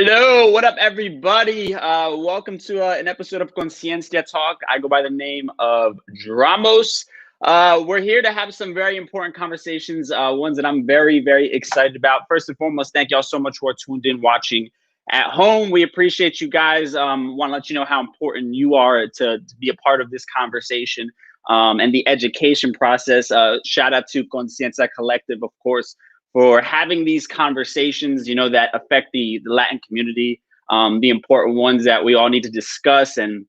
Hello, what up, everybody? Welcome to an episode of Conciencia Talk. I go by the name of Dramos. We're here to have some very important conversations, ones that I'm very, very excited about. First and foremost, thank y'all so much who are tuned in watching at home. We appreciate you guys. Want to let you know how important you are to be a part of this conversation and the education process. Shout out to Conciencia Collective, of course, for having these conversations, that affect the Latin community, the important ones that we all need to discuss and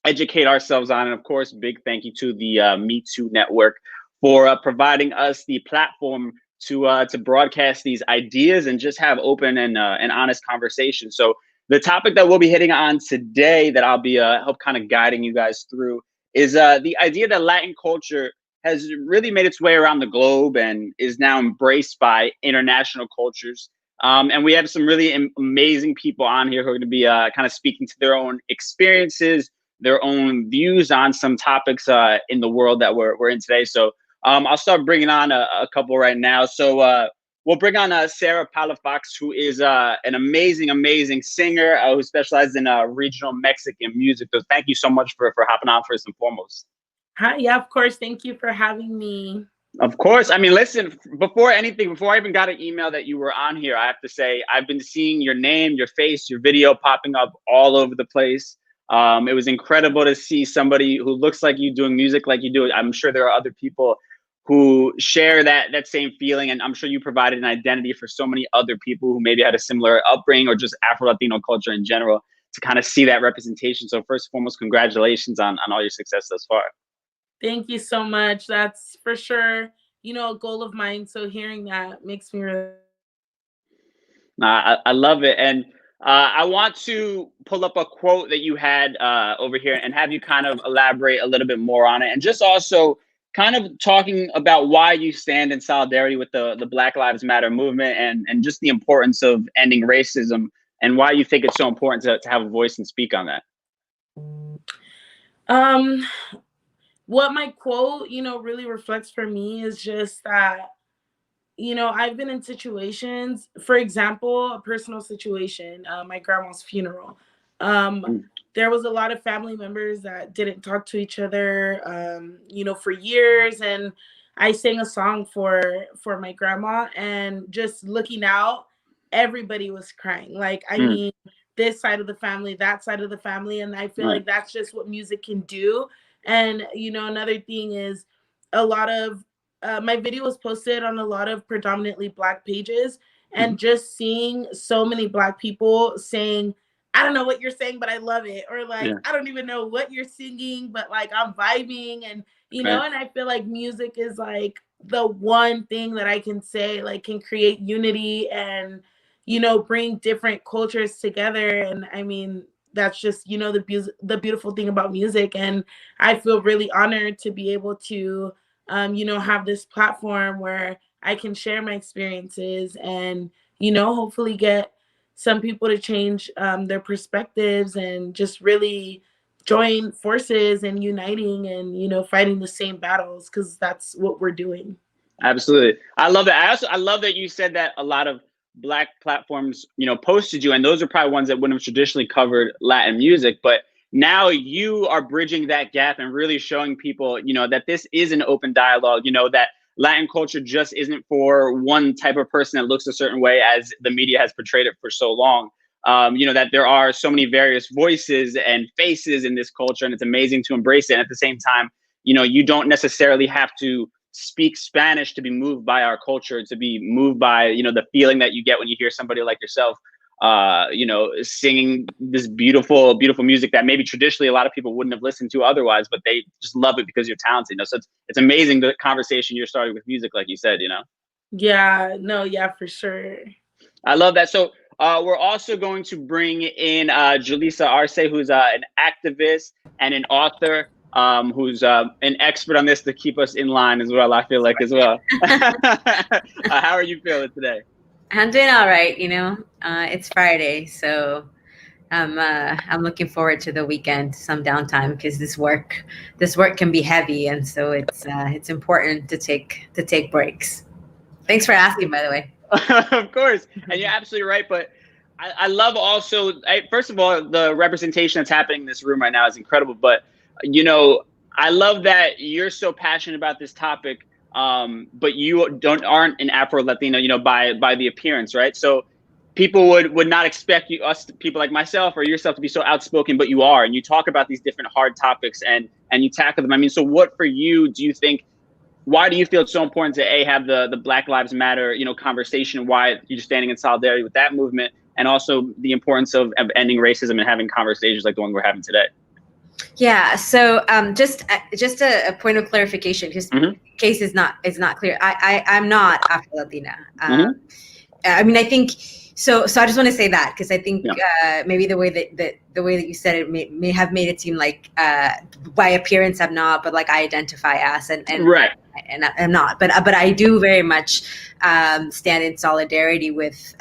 educate ourselves on. And of course, big thank you to the Me Too Network for providing us the platform to broadcast these ideas and just have open and honest conversations. So the topic that we'll be hitting on today that I'll be help kind of guiding you guys through is the idea that Latin culture has really made its way around the globe and is now embraced by international cultures. And we have some really amazing people on here who are going to be kind of speaking to their own experiences, their own views on some topics in the world that we're in today. So I'll start bringing on a couple right now. So we'll bring on Sarah Palafox, who is an amazing singer who specializes in regional Mexican music. So thank you so much for hopping on first and foremost. Hi, yeah, of course. Thank you for having me. Of course. I mean, listen, before I even got an email that you were on here, I have to say, I've been seeing your name, your face, your video popping up all over the place. It was incredible to see somebody who looks like you doing music like you do. I'm sure there are other people who share that same feeling. And I'm sure you provided an identity for so many other people who maybe had a similar upbringing or just Afro-Latino culture in general to kind of see that representation. So first and foremost, congratulations on all your success thus far. Thank you so much. That's for sure, a goal of mine. So hearing that makes me really. I love it. And I want to pull up a quote that you had over here and have you kind of elaborate a little bit more on it. And just also kind of talking about why you stand in solidarity with the Black Lives Matter movement and just the importance of ending racism and why you think it's so important to have a voice and speak on that. What my quote, really reflects for me is just that, I've been in situations, for example, a personal situation, my grandma's funeral. There was a lot of family members that didn't talk to each other, for years. And I sang a song for my grandma, and just looking out, everybody was crying. Like, I mean, this side of the family, that side of the family. And I feel like that's just what music can do. And, another thing is a lot of my video was posted on a lot of predominantly Black pages, and just seeing so many Black people saying, I don't know what you're saying, but I love it. Or like, I don't even know what you're singing, but like I'm vibing. And, and I feel like music is like the one thing that I can say like can create unity and, bring different cultures together. And I mean, that's just, the beautiful thing about music. And I feel really honored to be able to, have this platform where I can share my experiences and, hopefully get some people to change their perspectives and just really join forces and uniting and, fighting the same battles, because that's what we're doing. Absolutely. I love that. I love that you said that a lot of Black platforms, posted you, and those are probably ones that wouldn't have traditionally covered Latin music, but now you are bridging that gap and really showing people, that this is an open dialogue, that Latin culture just isn't for one type of person that looks a certain way as the media has portrayed it for so long. That there are so many various voices and faces in this culture, and it's amazing to embrace it. And at the same time, you don't necessarily have to speak Spanish to be moved by our culture, to be moved by, the feeling that you get when you hear somebody like yourself, singing this beautiful music that maybe traditionally a lot of people wouldn't have listened to otherwise, but they just love it because you're talented. So it's amazing the conversation you're starting with music, like you said, Yeah, no, yeah, for sure. I love that. So we're also going to bring in Julissa Arce, who's an activist and an author, who's an expert on this to keep us in line as well, I feel like as well. How are you feeling today? I'm doing all right. It's Friday, so I'm looking forward to the weekend, some downtime, because this work can be heavy, and so it's important to take breaks. Thanks for asking, by the way. Of course, and you're absolutely right. But I love also, first of all, the representation that's happening in this room right now is incredible. But, you know, I love that you're so passionate about this topic, but you aren't an Afro-Latino, you know, by the appearance, right? So people would not expect people like myself or yourself to be so outspoken, but you are, and you talk about these different hard topics and you tackle them. I mean, so what for you do you think? Why do you feel it's so important to have the Black Lives Matter, you know, conversation? Why you're standing in solidarity with that movement, and also the importance of ending racism and having conversations like the one we're having today? Yeah. So just a point of clarification, because case is not clear. I'm not Afro-Latina. I mean, I think so. I just want to say that, because I think maybe the way that you said it may have made it seem like by appearance I'm not, but like I identify as, and right. And I'm not, but I do very much stand in solidarity with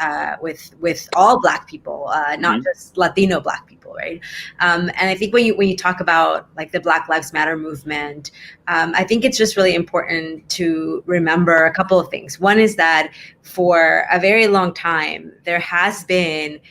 all Black people, not just Latino Black people, right? And I think when you talk about like the Black Lives Matter movement, I think it's just really important to remember a couple of things. One is that for a very long time there has been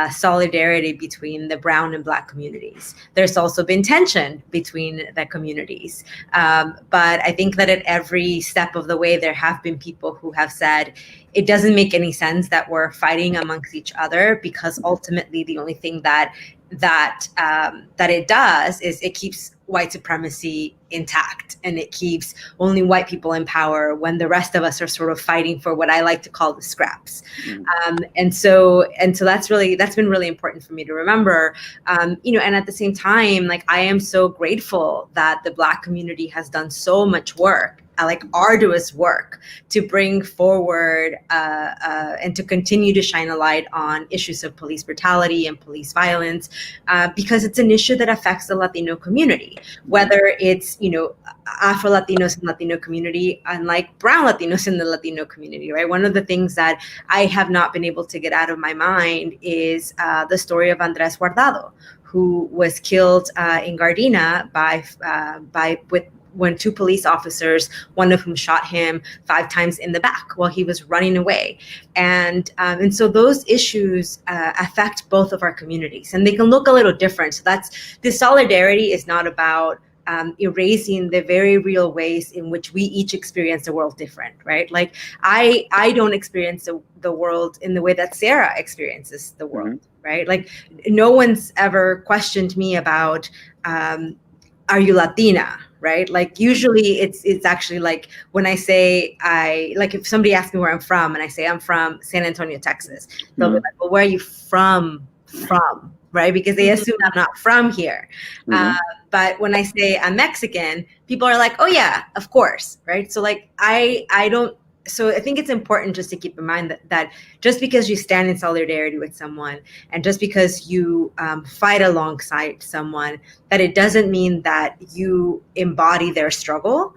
solidarity between the brown and Black communities. There's also been tension between the communities. But I think that at every step of the way, there have been people who have said, it doesn't make any sense that we're fighting amongst each other, because ultimately the only thing that it does is it keeps white supremacy intact, and it keeps only white people in power when the rest of us are sort of fighting for what I like to call the scraps. And so that's been really important for me to remember. You know, and at the same time, like, I am so grateful that the Black community has done so much work, like arduous work, to bring forward and to continue to shine a light on issues of police brutality and police violence, because it's an issue that affects the Latino community, whether it's, you know, Afro-Latinos in the Latino community, unlike brown Latinos in the Latino community, right? One of the things that I have not been able to get out of my mind is the story of Andres Guardado, who was killed in Gardena when two police officers, one of whom shot him 5 times in the back while he was running away. And so those issues affect both of our communities, and they can look a little different. So this solidarity is not about erasing the very real ways in which we each experience the world different, right? Like I don't experience the world in the way that Sarah experiences the world, right? Like no one's ever questioned me about, are you Latina? Right? Like usually it's actually like when I say like if somebody asks me where I'm from and I say I'm from San Antonio, Texas, they'll be like, well, where are you from? Right? Because they assume I'm not from here. But when I say I'm Mexican, people are like, oh yeah, of course. Right? So like so I think it's important just to keep in mind that just because you stand in solidarity with someone and just because you fight alongside someone, that it doesn't mean that you embody their struggle,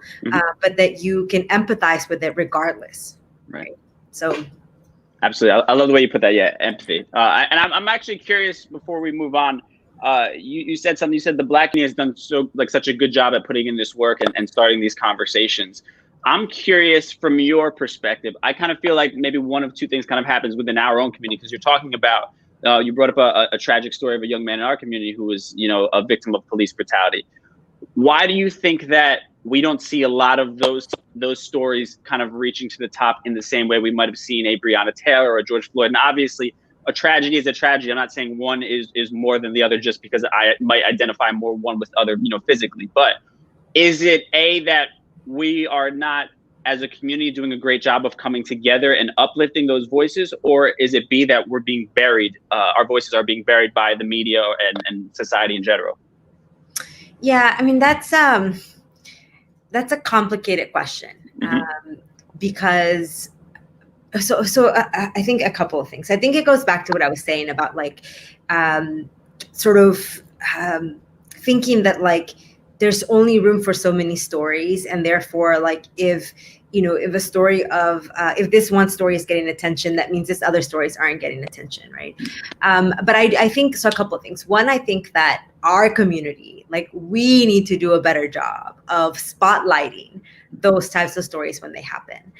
but that you can empathize with it regardless. Right. So. Absolutely. I love the way you put that. Yeah. Empathy. And I'm actually curious before we move on. You said something. You said the Black community has done such a good job at putting in this work and starting these conversations. I'm curious from your perspective. I kind of feel like maybe one of two things kind of happens within our own community, because you're talking about, you brought up a tragic story of a young man in our community who was, you know, a victim of police brutality. Why do you think that we don't see a lot of those stories kind of reaching to the top in the same way we might have seen a Breonna Taylor or a George Floyd? And obviously, a tragedy is a tragedy. I'm not saying one is more than the other just because I might identify more one with other, you know, physically. But is it that we are not, as a community, doing a great job of coming together and uplifting those voices? Or is it B, that we're being buried, our voices are being buried by the media and society in general? Yeah, I mean, that's a complicated question, because so I think a couple of things. I think it goes back to what I was saying about like thinking that like there's only room for so many stories, and therefore like if a story of if this one story is getting attention, that means this other stories aren't getting attention, right? But I think so. A couple of things. One, I think that our community, like, we need to do a better job of spotlighting those types of stories when they happen.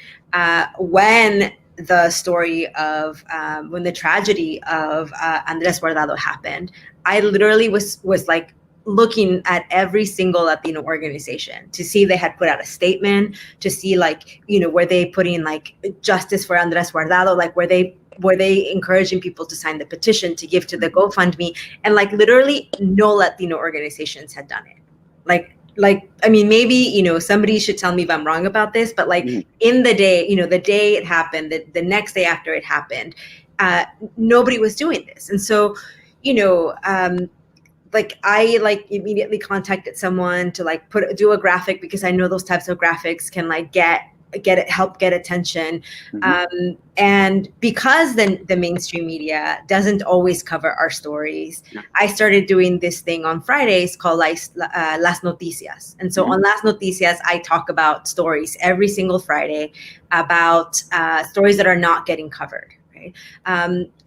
When the story of when the tragedy of Andres Guardado happened, I literally was like looking at every single Latino organization to see if they had put out a statement, to see like, you know, were they putting like justice for Andres Guardado, like were they encouraging people to sign the petition to give to the GoFundMe, and like literally no Latino organizations had done it. Like I mean, maybe, you know, somebody should tell me if I'm wrong about this, but like in the day, you know, the day it happened, the next day after it happened, nobody was doing this. And so, you know, like I like immediately contacted someone to like do a graphic, because I know those types of graphics can like help get attention. And because then the mainstream media doesn't always cover our stories, I started doing this thing on Fridays called Las Noticias. And so on Las Noticias, I talk about stories every single Friday about stories that are not getting covered, right?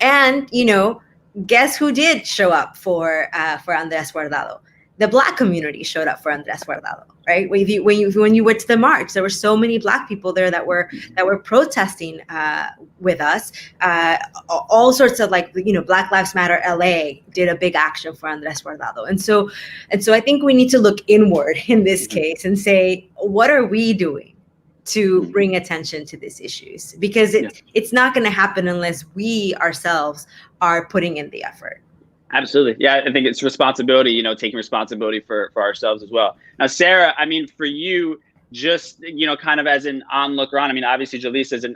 And, you know, guess who did show up for Andres Guardado? The Black community showed up for Andres Guardado, right? When you went to the march, there were so many Black people there that were protesting with us. All sorts of, like, you know, Black Lives Matter LA did a big action for Andres Guardado, and so I think we need to look inward in this case and say, what are we doing to bring attention to these issues? Because it's not going to happen unless we ourselves are putting in the effort. Absolutely. Yeah, I think it's responsibility, you know, taking responsibility for ourselves as well. Now, Sarah, I mean, for you, just, you know, kind of as an onlooker on, I mean, obviously Jaleesa is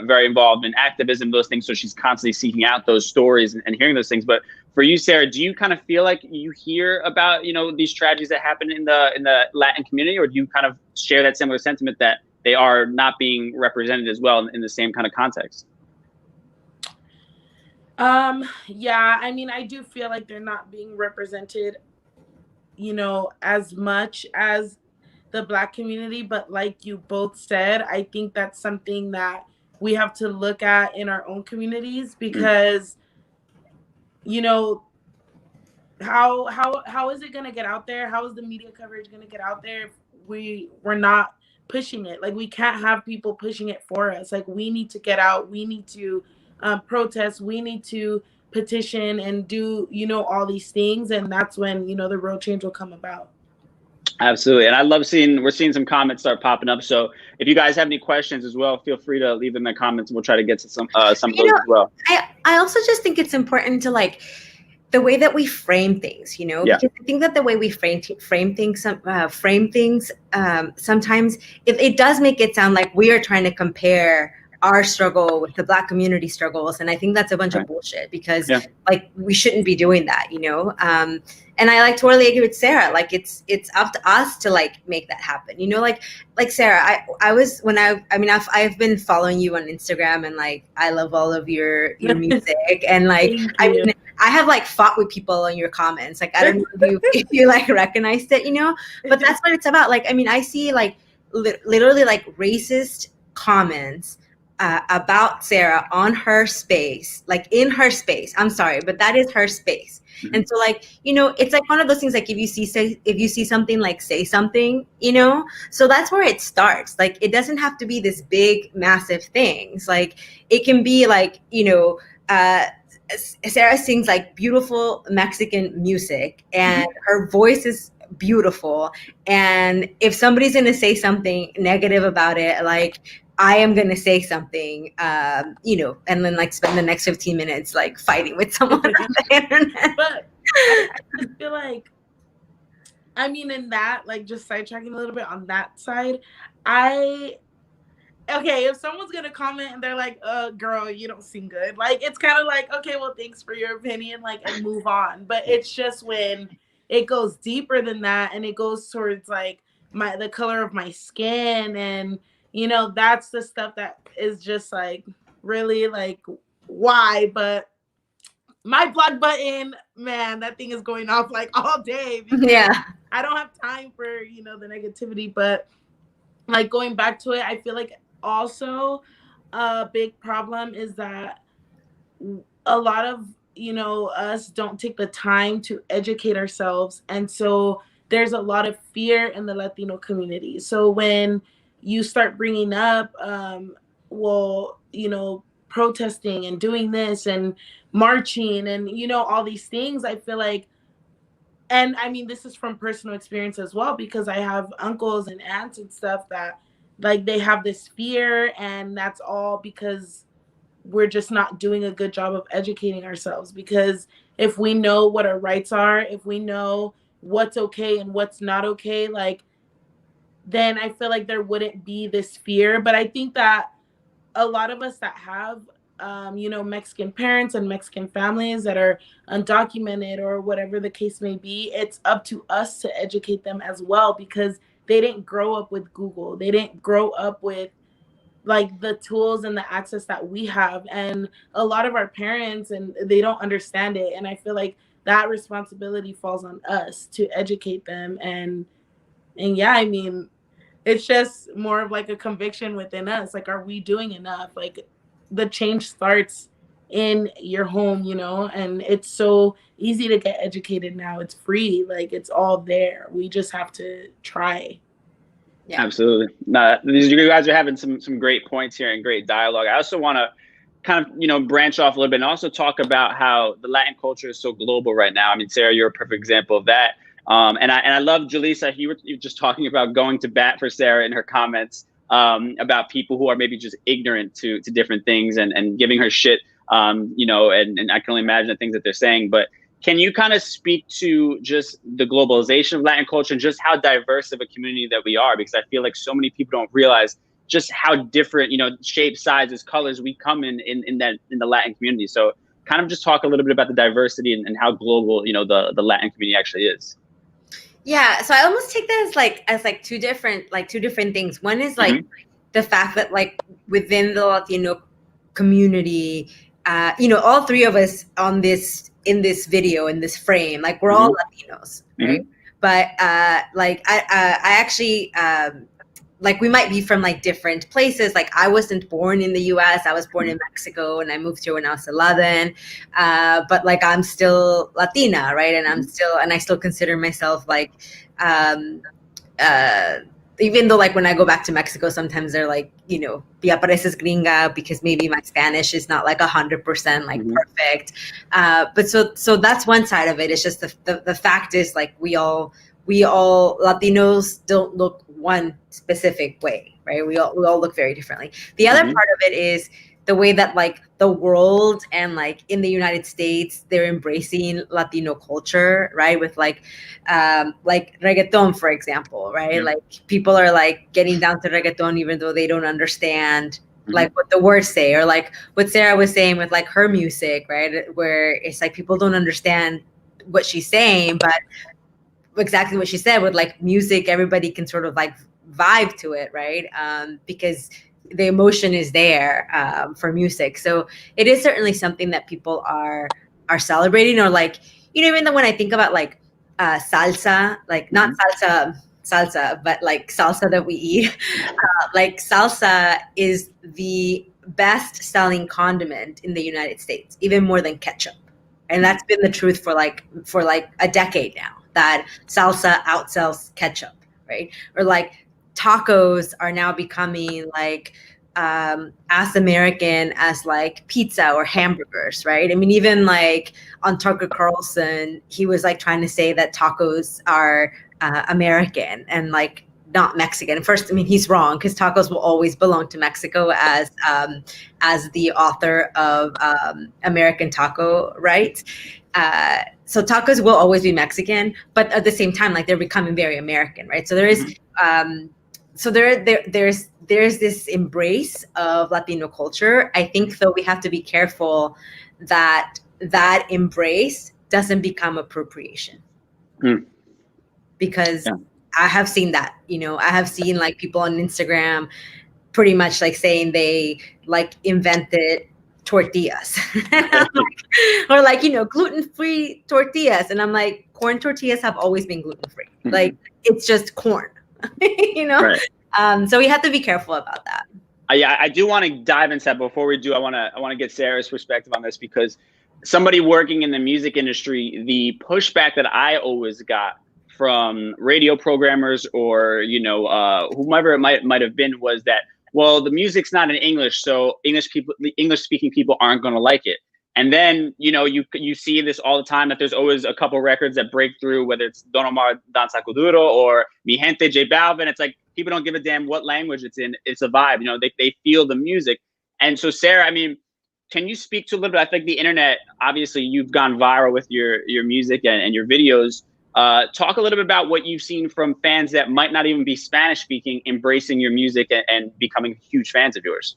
very involved in activism, those things, so she's constantly seeking out those stories and hearing those things. But for you, Sarah, do you kind of feel like you hear about, you know, these tragedies that happen in the Latin community, or do you kind of share that similar sentiment that they are not being represented as well in the same kind of context? Yeah, I mean, I do feel like they're not being represented, you know, as much as the Black community, but like you both said, I think that's something that we have to look at in our own communities, because, you know, how is it going to get out there? How is the media coverage going to get out there if we're not pushing it? Like, we can't have people pushing it for us. Like, we need to get out. We need to protest. We need to petition and do, you know, all these things. And that's when, you know, the real change will come about. Absolutely. And I love we're seeing some comments start popping up. So if you guys have any questions as well, feel free to leave them in the comments, and we'll try to get to some of those as well. I also just think it's important to, like, the way that we frame things, you know, because I think that the way we frame things, sometimes it does make it sound like we are trying to compare our struggle with the Black community struggles. And I think that's a bunch of bullshit, because like, we shouldn't be doing that, you know? And I like totally agree with Sarah. Like, it's up to us to, like, make that happen, you know? Like Sarah, I've been following you on Instagram, and like, I love all of your music, and like, I have like fought with people on your comments. Like, I don't know if you like recognized it, you know, but that's what it's about. Like, I mean, I see like literally like racist comments about Sarah on her space, like in her space. I'm sorry, but that is her space. And so, like, you know, it's like one of those things, like, if you see something, like, say something, you know? So that's where it starts. Like, it doesn't have to be this big, massive things. Like, it can be like, you know, Sarah sings like beautiful Mexican music, and her voice is beautiful. And if somebody's going to say something negative about it, like, I am going to say something, you know, and then like spend the next 15 minutes like fighting with someone on the internet. But I just feel like, I mean, in that, like, just sidetracking a little bit on that side, okay, if someone's going to comment and they're like, girl, you don't sing good. Like, it's kind of like, okay, well, thanks for your opinion, like, and move on. But it's just when it goes deeper than that, and it goes towards like the color of my skin, and, you know, that's the stuff that is just like, really, like, why? But my block button, man, that thing is going off like all day, because I don't have time for, you know, the negativity. But like, going back to it, I feel like also a big problem is that a lot of, you know, us don't take the time to educate ourselves. And so there's a lot of fear in the Latino community. So when you start bringing up, well, you know, protesting and doing this and marching and, you know, all these things, I feel like, and I mean, this is from personal experience as well, because I have uncles and aunts and stuff that like they have this fear, and that's all because we're just not doing a good job of educating ourselves. Because if we know what our rights are, if we know what's okay and what's not okay, like, then I feel like there wouldn't be this fear. But I think that a lot of us that have, you know, Mexican parents and Mexican families that are undocumented or whatever the case may be, it's up to us to educate them as well, because they didn't grow up with Google. They didn't grow up with like the tools and the access that we have. And a lot of our parents, and they don't understand it. And I feel like that responsibility falls on us to educate them. And yeah, I mean, it's just more of like a conviction within us. Like, are we doing enough? Like, the change starts in your home, you know, and it's so easy to get educated now. It's free. Like, it's all there. We just have to try. Yeah. Absolutely. No, you guys are having some great points here and great dialogue. I also want to kind of, you know, branch off a little bit and also talk about how the Latin culture is so global right now. I mean, Sarah, you're a perfect example of that. And I love, Jaleesa, you were just talking about going to bat for Sarah in her comments about people who are maybe just ignorant to different things and giving her shit, you know, and I can only imagine the things that they're saying. But can you kind of speak to just the globalization of Latin culture and just how diverse of a community that we are? Because I feel like so many people don't realize just how different, you know, shapes, sizes, colors we come in the Latin community. So kind of just talk a little bit about the diversity and how global, you know, the Latin community actually is. Yeah, so I almost take that as two different things. One is like the fact that like within the Latino community, you know, all three of us in this video, in this frame, like we're all Latinos, right? But like I actually like we might be from like different places. Like I wasn't born in the US, I was born in Mexico, and I moved here when I was 11. But like I'm still Latina, right? And I still consider myself like even though like when I go back to Mexico, sometimes they're like, you know, ya pareces gringa, because maybe my Spanish is not like 100% like perfect. But so that's one side of it. It's just the fact is like we all Latinos don't look one specific way, right? We all look very differently. The other part of it is the way that like the world and like in the United States, they're embracing Latino culture, right? With like reggaeton, for example, right? Like people are like getting down to reggaeton even though they don't understand like what the words say, or like what Sarah was saying with like her music, right? Where it's like people don't understand what she's saying, but exactly what she said with like music, everybody can sort of like vibe to it, right? Because the emotion is there for music. So it is certainly something that people are celebrating, or like, you know, even though when I think about like salsa, like not salsa, but like salsa that we eat, like salsa is the best selling condiment in the United States, even more than ketchup. And that's been the truth for like a decade now, that salsa outsells ketchup, right? Or like tacos are now becoming like as American as like pizza or hamburgers, right? I mean, even like on Tucker Carlson, he was like trying to say that tacos are American and like not Mexican. First, I mean, he's wrong, because tacos will always belong to Mexico as the author of American Taco, right? So tacos will always be Mexican, but at the same time, like they're becoming very American, right? So there is, so there's this embrace of Latino culture. I think though we have to be careful that embrace doesn't become appropriation, because I have seen that, you know, I have seen like people on Instagram pretty much like saying they like invented tortillas or like, you know, gluten-free tortillas. And I'm like, corn tortillas have always been gluten-free. Like it's just corn, you know? Right. So we have to be careful about that. Yeah, I do want to dive into that. Before we do, I want to get Sarah's perspective on this, because somebody working in the music industry, the pushback that I always got from radio programmers or, you know, whomever it might have been, was that, well, the music's not in English, so English speaking people aren't going to like it. And then, you know, you see this all the time, that there's always a couple records that break through, whether it's Don Omar Danza Kuduro or Mi Gente J Balvin. It's like people don't give a damn what language it's in. It's a vibe. You know, they feel the music. And so, Sarah, I mean, can you speak to a little bit? I think the internet, obviously, you've gone viral with your music and your videos. Talk a little bit about what you've seen from fans that might not even be Spanish speaking, embracing your music and becoming huge fans of yours.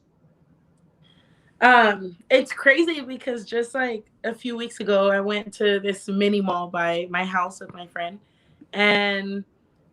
It's crazy because just like a few weeks ago, I went to this mini mall by my house with my friend, and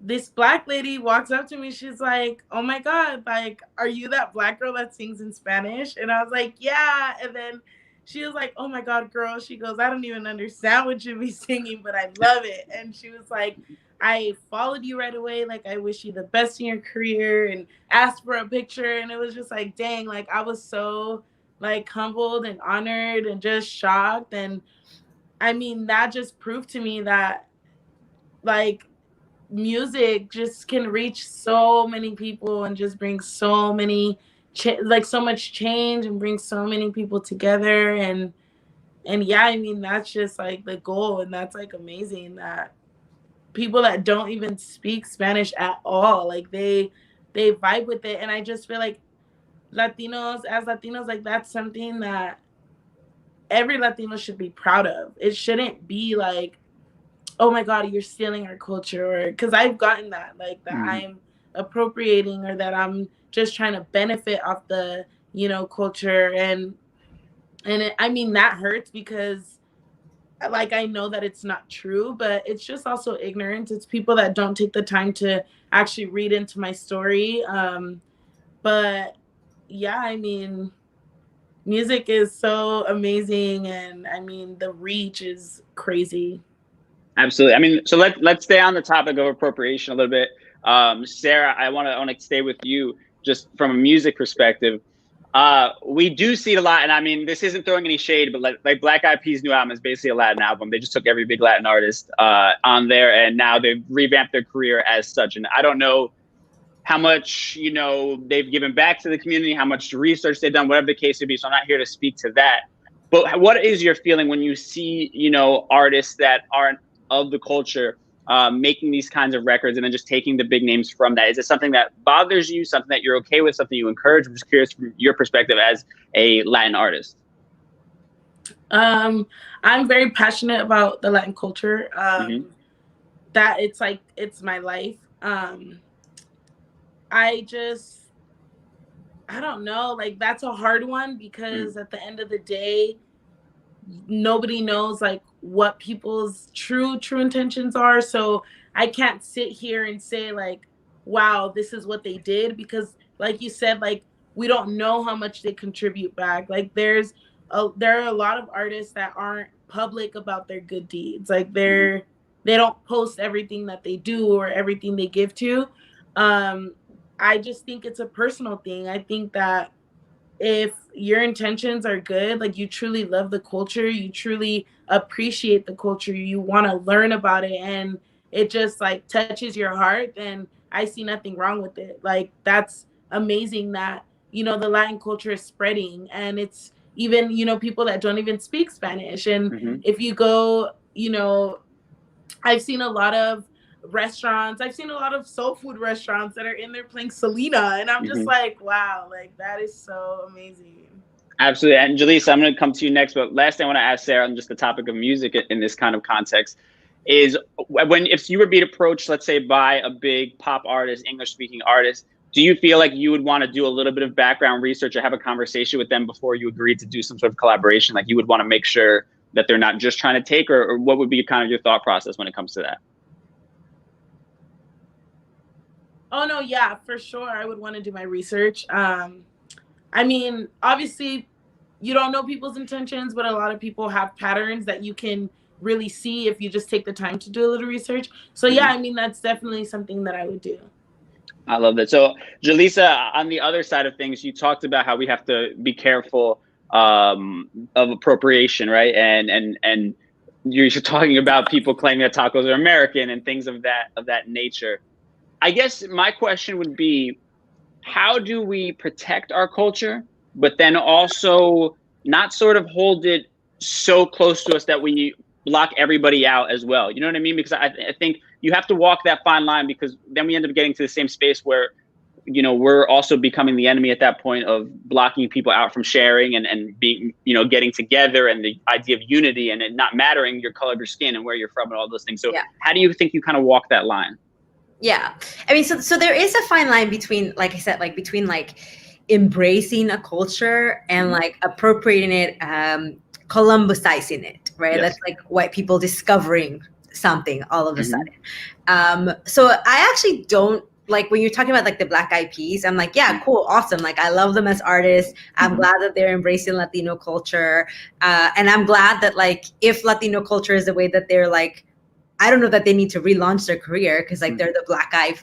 this Black lady walks up to me. She's like, "Oh my God, like, are you that Black girl that sings in Spanish?" And I was like, "Yeah." And then she was like, "Oh my God, girl." She goes, "I don't even understand what you be singing, but I love it." And she was like, "I followed you right away. Like, I wish you the best in your career," and asked for a picture. And it was just like, dang, like I was so like humbled and honored and just shocked. And I mean, that just proved to me that like music just can reach so many people and just bring so many so much change and bring so many people together. And yeah, I mean, that's just like the goal. And that's like amazing that people that don't even speak Spanish at all, like they vibe with it. And I just feel like Latinos, like that's something that every Latino should be proud of. It shouldn't be like, oh my God, you're stealing our culture, or because I've gotten that, like that I'm appropriating or that I'm just trying to benefit off the, you know, culture. And I mean, that hurts because like I know that it's not true, but it's just also ignorance. It's people that don't take the time to actually read into my story. But yeah, I mean, music is so amazing, and I mean, the reach is crazy. Absolutely. I mean, so let's stay on the topic of appropriation a little bit. Sarah, I want to stay with you just from a music perspective. We do see it a lot, and I mean, this isn't throwing any shade, but like Black Eyed Peas' new album is basically a Latin album. They just took every big Latin artist on there, and now they've revamped their career as such. And I don't know how much, you know, they've given back to the community, how much research they've done, whatever the case may be. So I'm not here to speak to that. But what is your feeling when you see, you know, artists that aren't of the culture making these kinds of records and then just taking the big names from that? Is it something that bothers you, something that you're okay with, something you encourage? I'm just curious from your perspective as a Latin artist. I'm very passionate about the Latin culture. That it's like, it's my life. I don't know, like that's a hard one because at the end of the day, nobody knows like what people's true intentions are. So I can't sit here and say like, wow, this is what they did, because like you said, like we don't know how much they contribute back. Like there are a lot of artists that aren't public about their good deeds. Like they don't post everything that they do or everything they give to. I just think it's a personal thing. I think that if your intentions are good, like you truly love the culture, you truly appreciate the culture, you want to learn about it, and it just like touches your heart, then I see nothing wrong with it. Like that's amazing that, you know, the Latin culture is spreading, and it's even, you know, people that don't even speak Spanish. And if you go, you know, I've seen a lot of restaurants, I've seen a lot of soul food restaurants that are in there playing Selena, and I'm just like, wow, like that is so amazing. Absolutely. And Jaleesa, I'm going to come to you next, but last thing I want to ask Sarah on just the topic of music in this kind of context is if you were being approached, let's say by a big pop artist, English speaking artist, do you feel like you would want to do a little bit of background research or have a conversation with them before you agreed to do some sort of collaboration? Like you would want to make sure that they're not just trying to take, or what would be kind of your thought process when it comes to that? Oh no, yeah, for sure. I would want to do my research. I mean, obviously you don't know people's intentions, but a lot of people have patterns that you can really see if you just take the time to do a little research. So yeah, I mean, that's definitely something that I would do. I love that. So Jaleesa, on the other side of things, you talked about how we have to be careful of appropriation, right? And you're talking about people claiming that tacos are American and things of that nature. I guess my question would be, how do we protect our culture, but then also not sort of hold it so close to us that we block everybody out as well? You know what I mean? Because I think you have to walk that fine line, because then we end up getting to the same space where, you know, we're also becoming the enemy at that point of blocking people out from sharing and being, you know, getting together, and the idea of unity and it not mattering your color of your skin and where you're from and all those things. So how do you think you kind of walk that line? Yeah. I mean, so there is a fine line between, like I said, like between like embracing a culture and like appropriating it, Columbusizing it, right? Yes. That's like white people discovering something all of a sudden. So I actually don't, like when you're talking about like the Black Eyed Peas, I'm like, yeah, cool, awesome. Like I love them as artists. I'm glad that they're embracing Latino culture. And I'm glad that like, if Latino culture is the way that they're like, I don't know that they need to relaunch their career, because like they're the Black Eyed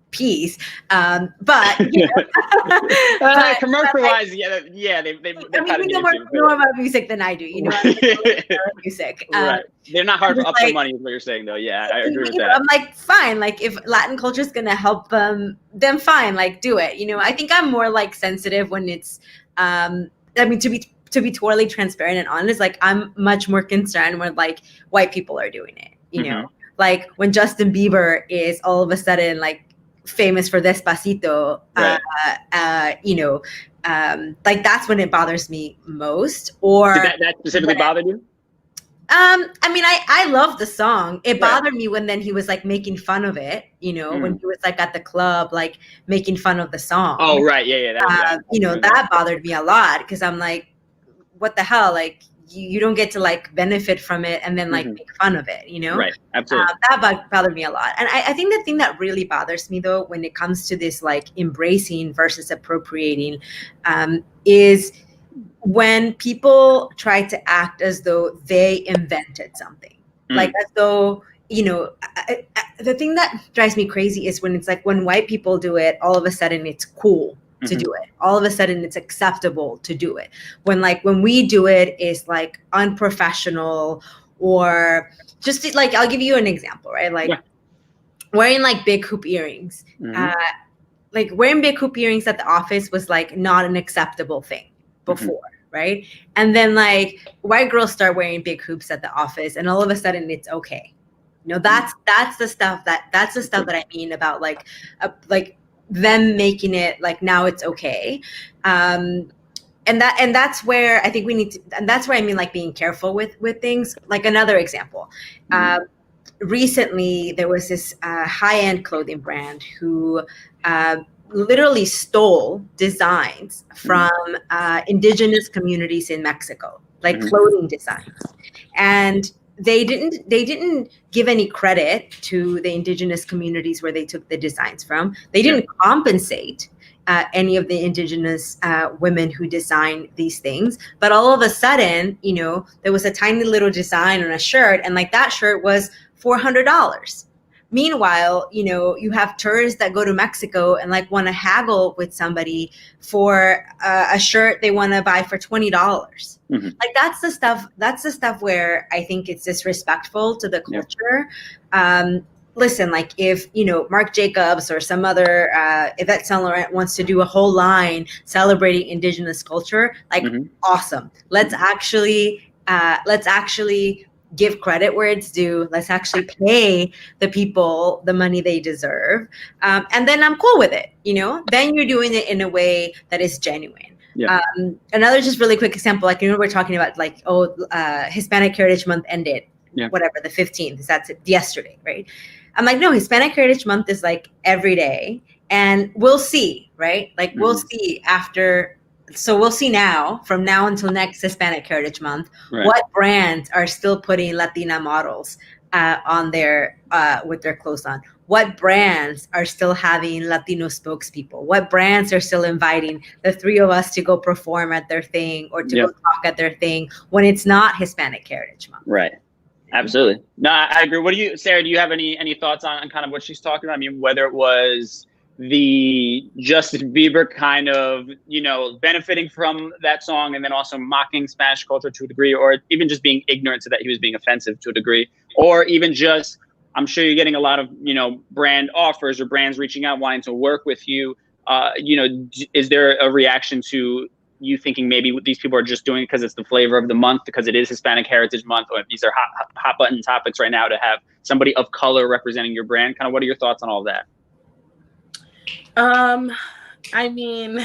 Peas, but you know, commercial-wise, they I mean, you know more about music than I do. You know, music. Right. They're not hard up for money, is what you're saying, though. Yeah, I agree with that. I'm like, fine. Like, if Latin culture is gonna help them, then fine. Like, do it. You know, I think I'm more like sensitive when it's. I mean, to be totally transparent and honest, like I'm much more concerned when like white people are doing it. You know, like when Justin Bieber is all of a sudden like famous for Despacito, you know, like that's when it bothers me most. Or did that specifically bothered you? I mean, I love the song. It bothered me when then he was like making fun of it, you know, when he was like at the club, like making fun of the song. Oh, right. Yeah. You know, that bothered me a lot, because I'm like, what the hell? Like, you don't get to like benefit from it and then like make fun of it, you know? Right. Absolutely. That bothered me a lot. And I think the thing that really bothers me though, when it comes to this like embracing versus appropriating, is when people try to act as though they invented something, like as though, you know, the thing that drives me crazy is when it's like, when white people do it, all of a sudden it's cool to do it. All of a sudden it's acceptable to do it. When we do it, is like unprofessional, or just like, I'll give you an example, right? Like wearing like big hoop earrings. Like wearing big hoop earrings at the office was like not an acceptable thing before, right? And then like white girls start wearing big hoops at the office, and all of a sudden it's okay. You know, that's the stuff that I mean about like them making it like now it's okay. And that's where I think we need to, and that's where I mean like being careful with things. Like another example, recently there was this high-end clothing brand who literally stole designs from indigenous communities in Mexico, like clothing designs. And they didn't give any credit to the indigenous communities where they took the designs from. They didn't compensate any of the indigenous women who designed these things. But all of a sudden, you know, there was a tiny little design on a shirt, and like that shirt was $400. Meanwhile, you know, you have tourists that go to Mexico and like want to haggle with somebody for a shirt they want to buy for $20. Like that's the stuff where I think it's disrespectful to the culture. Listen, like if, you know, Marc Jacobs or some other Yvette Saint Laurent wants to do a whole line celebrating indigenous culture, like awesome. Let's actually give credit where it's due. Let's actually pay the people the money they deserve. And then I'm cool with it. You know, then you're doing it in a way that is genuine. Another just really quick example, like, you know, we're talking about like, Hispanic Heritage Month ended, whatever, the 15th, that's yesterday, right? I'm like, no, Hispanic Heritage Month is like every day, and we'll see, right? Like we'll see after. So we'll see now, from now until next Hispanic Heritage Month, what brands are still putting Latina models on their with their clothes on. What brands are still having Latino spokespeople? What brands are still inviting the three of us to go perform at their thing or to go talk at their thing when it's not Hispanic Heritage Month? Right. Absolutely. No, I agree. What do you, Sarah, do you have any thoughts on kind of what she's talking about? I mean, whether it was the Justin Bieber kind of, you know, benefiting from that song and then also mocking Spanish culture to a degree, or even just being ignorant to that he was being offensive to a degree, or even just, I'm sure you're getting a lot of, you know, brand offers or brands reaching out wanting to work with you. is there a reaction to you thinking maybe these people are just doing it because it's the flavor of the month, because it is Hispanic Heritage Month, or if these are hot button topics right now to have somebody of color representing your brand? Kind of what are your thoughts on all of that? I mean,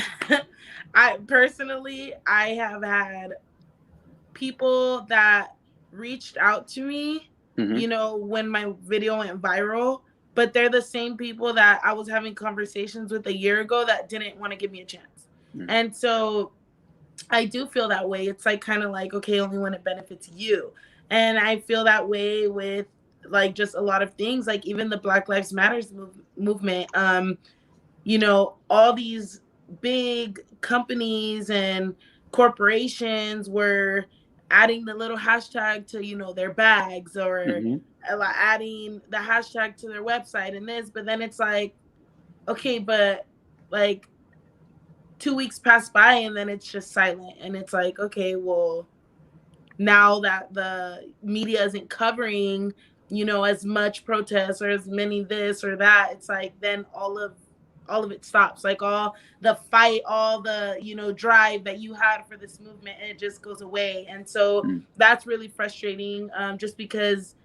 I personally, I have had people that reached out to me, when my video went viral, but they're the same people that I was having conversations with a year ago that didn't want to give me a chance. And so I do feel that way. It's like kind of like, okay, only when it benefits you. And I feel that way with like just a lot of things, like even the Black Lives Matters movement. All these big companies and corporations were adding the little hashtag to, their bags, or adding the hashtag to their website and this, but then it's like, okay, but like 2 weeks pass by and then it's just silent. And it's like, okay, well, now that the media isn't covering, as much protests or as many this or that, it's like then all of it stops. Like all the fight, all the, drive that you had for this movement, and it just goes away. And so that's really frustrating, just because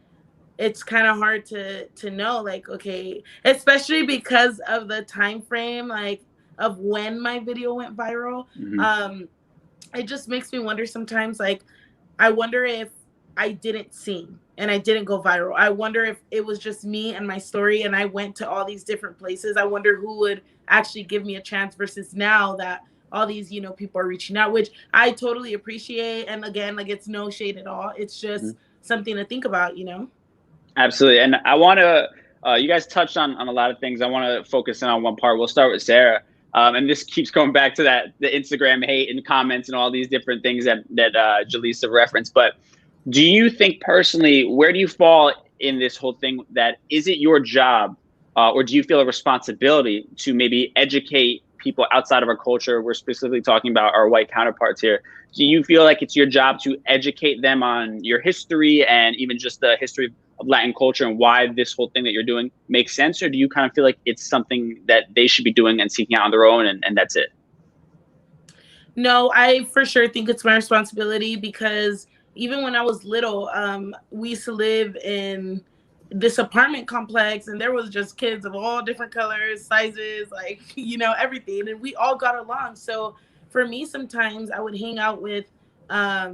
it's kind of hard to know, like, okay, especially because of the time frame, like of when my video went viral. It just makes me wonder sometimes, like, I wonder if I didn't sing and I didn't go viral. I wonder if it was just me and my story and I went to all these different places. I wonder who would actually give me a chance versus now that all these, people are reaching out, which I totally appreciate. And again, like, it's no shade at all. It's just something to think about, Absolutely. And I want to, you guys touched on a lot of things. I want to focus in on one part. We'll start with Sarah. And this keeps going back to the Instagram hate and comments and all these different things that Jaleesa referenced. But do you think personally, where do you fall in this whole thing? That is it your job, or do you feel a responsibility to maybe educate people outside of our culture? We're specifically talking about our white counterparts here. Do you feel like it's your job to educate them on your history and even just the history of Latin culture and why this whole thing that you're doing makes sense? Or do you kind of feel like it's something that they should be doing and seeking out on their own, and that's it? No, I for sure think it's my responsibility, because even when I was little, we used to live in this apartment complex, and there was just kids of all different colors, sizes, like, everything. And we all got along. So for me, sometimes I would hang out with, I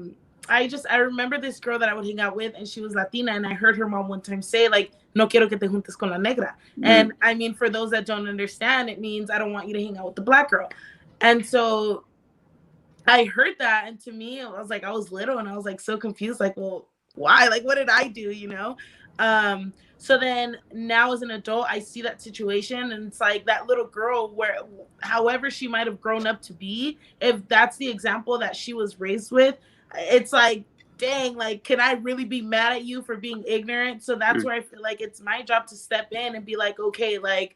remember this girl that I would hang out with, and she was Latina. And I heard her mom one time say, like, no quiero que te juntes con la negra. And I mean, for those that don't understand, it means I don't want you to hang out with the Black girl. And so I heard that, and to me, I was like, I was little, and I was like so confused, like, well, why? Like, what did I do, So then now as an adult, I see that situation, and it's like that little girl, where however she might have grown up to be, if that's the example that she was raised with, it's like, dang, like, can I really be mad at you for being ignorant? So that's where I feel like it's my job to step in and be like, okay, like,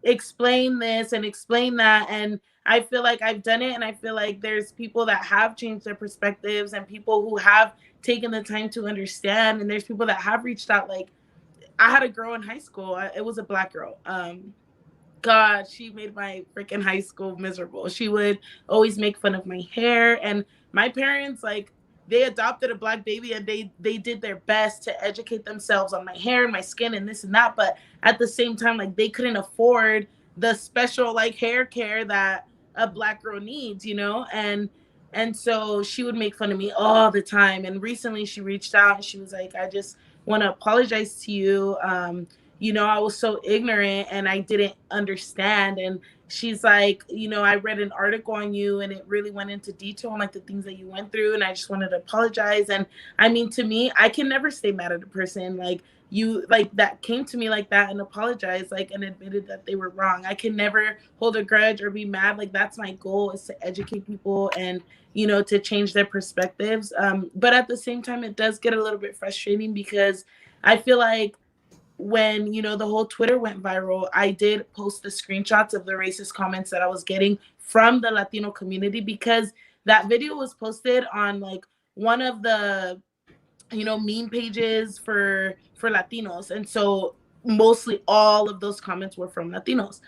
explain this and explain that. And I feel like I've done it, and I feel like there's people that have changed their perspectives and people who have taken the time to understand, and there's people that have reached out. Like, I had a girl in high school, it was a Black girl. God, she made my freaking high school miserable. She would always make fun of my hair, and my parents, like, they adopted a Black baby, and they did their best to educate themselves on my hair and my skin and this and that. But at the same time, like, they couldn't afford the special, like, hair care that a Black girl needs, and so she would make fun of me all the time. And recently she reached out and she was like, I just want to apologize to you. I was so ignorant and I didn't understand. And she's like, I read an article on you and it really went into detail on, like, the things that you went through. And I just wanted to apologize. And I mean, to me, I can never stay mad at a person like you, like, that came to me like that and apologized, like, and admitted that they were wrong. I can never hold a grudge or be mad. Like, that's my goal, is to educate people and, to change their perspectives. But at the same time, it does get a little bit frustrating, because I feel like when, the whole Twitter went viral, I did post the screenshots of the racist comments that I was getting from the Latino community, because that video was posted on, like, one of the, meme pages for Latinos. And so mostly all of those comments were from Latinos.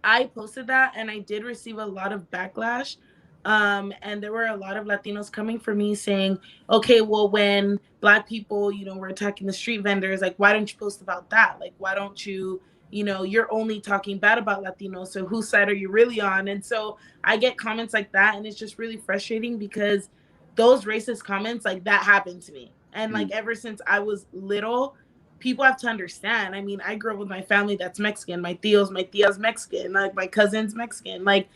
I posted that and I did receive a lot of backlash. And there were a lot of Latinos coming for me saying, okay, well, when Black people, were attacking the street vendors, like, why don't you post about that? Like, why don't you, you're only talking bad about Latinos. So whose side are you really on? And so I get comments like that. And it's just really frustrating because those racist comments, like, that happened to me. And like, ever since I was little, people have to understand. I mean, I grew up with my family that's Mexican. My tia's Mexican. Like, my cousin's Mexican. Like,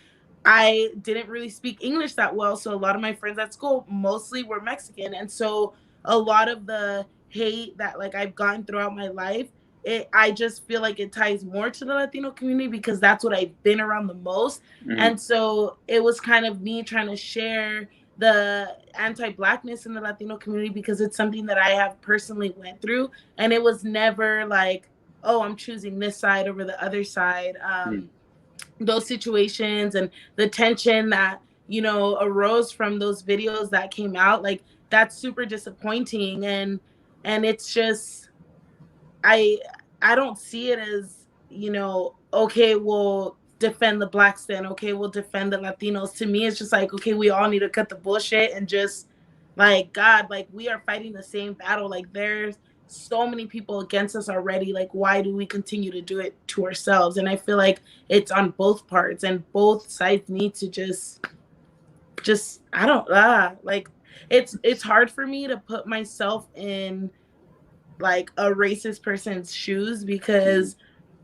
I didn't really speak English that well. So a lot of my friends at school mostly were Mexican. And so a lot of the hate that like I've gotten throughout my life, I just feel like it ties more to the Latino community because that's what I've been around the most. And so it was kind of me trying to share the anti-Blackness in the Latino community because it's something that I have personally went through. And it was never like, oh, I'm choosing this side over the other side. Those situations and the tension that, arose from those videos that came out, like, that's super disappointing. And it's just, I don't see it as, okay, we'll defend the Blacks then. Okay, we'll defend the Latinos. To me, it's just like, okay, we all need to cut the bullshit and just, like, God, like, we are fighting the same battle. Like, there's so many people against us already. Like, why do we continue to do it to ourselves? And I feel like it's on both parts, and both sides need to just I don't like, it's hard for me to put myself in like a racist person's shoes because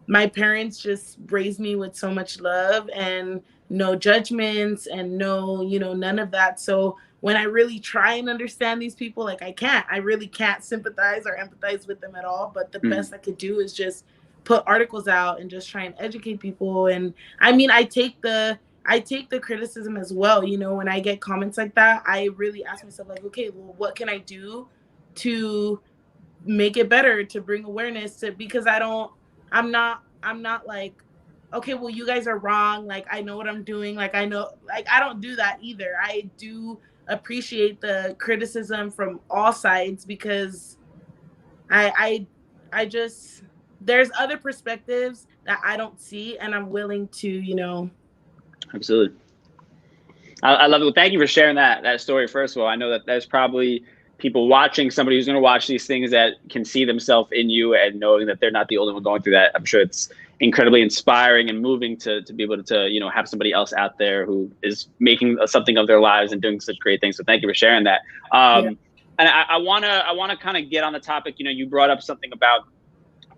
my parents just raised me with so much love and no judgments and no, none of that. So when I really try and understand these people, like, I really can't sympathize or empathize with them at all. But the best I could do is just put articles out and just try and educate people. And I mean, I take the criticism as well. When I get comments like that, I really ask myself, like, okay, well, what can I do to make it better, to bring awareness to, because I'm not like, okay, well, you guys are wrong. Like, I know what I'm doing. Like, I know, like, I don't do that either. I do appreciate the criticism from all sides because I just, there's other perspectives that I don't see and I'm willing to, Absolutely. I love it. Well, thank you for sharing that story. First of all, I know that there's probably people watching, somebody who's going to watch these things that can see themselves in you and knowing that they're not the only one going through that. I'm sure it's incredibly inspiring and moving to be able to have somebody else out there who is making something of their lives and doing such great things. So thank you for sharing that. And I want to kind of get on the topic. You brought up something about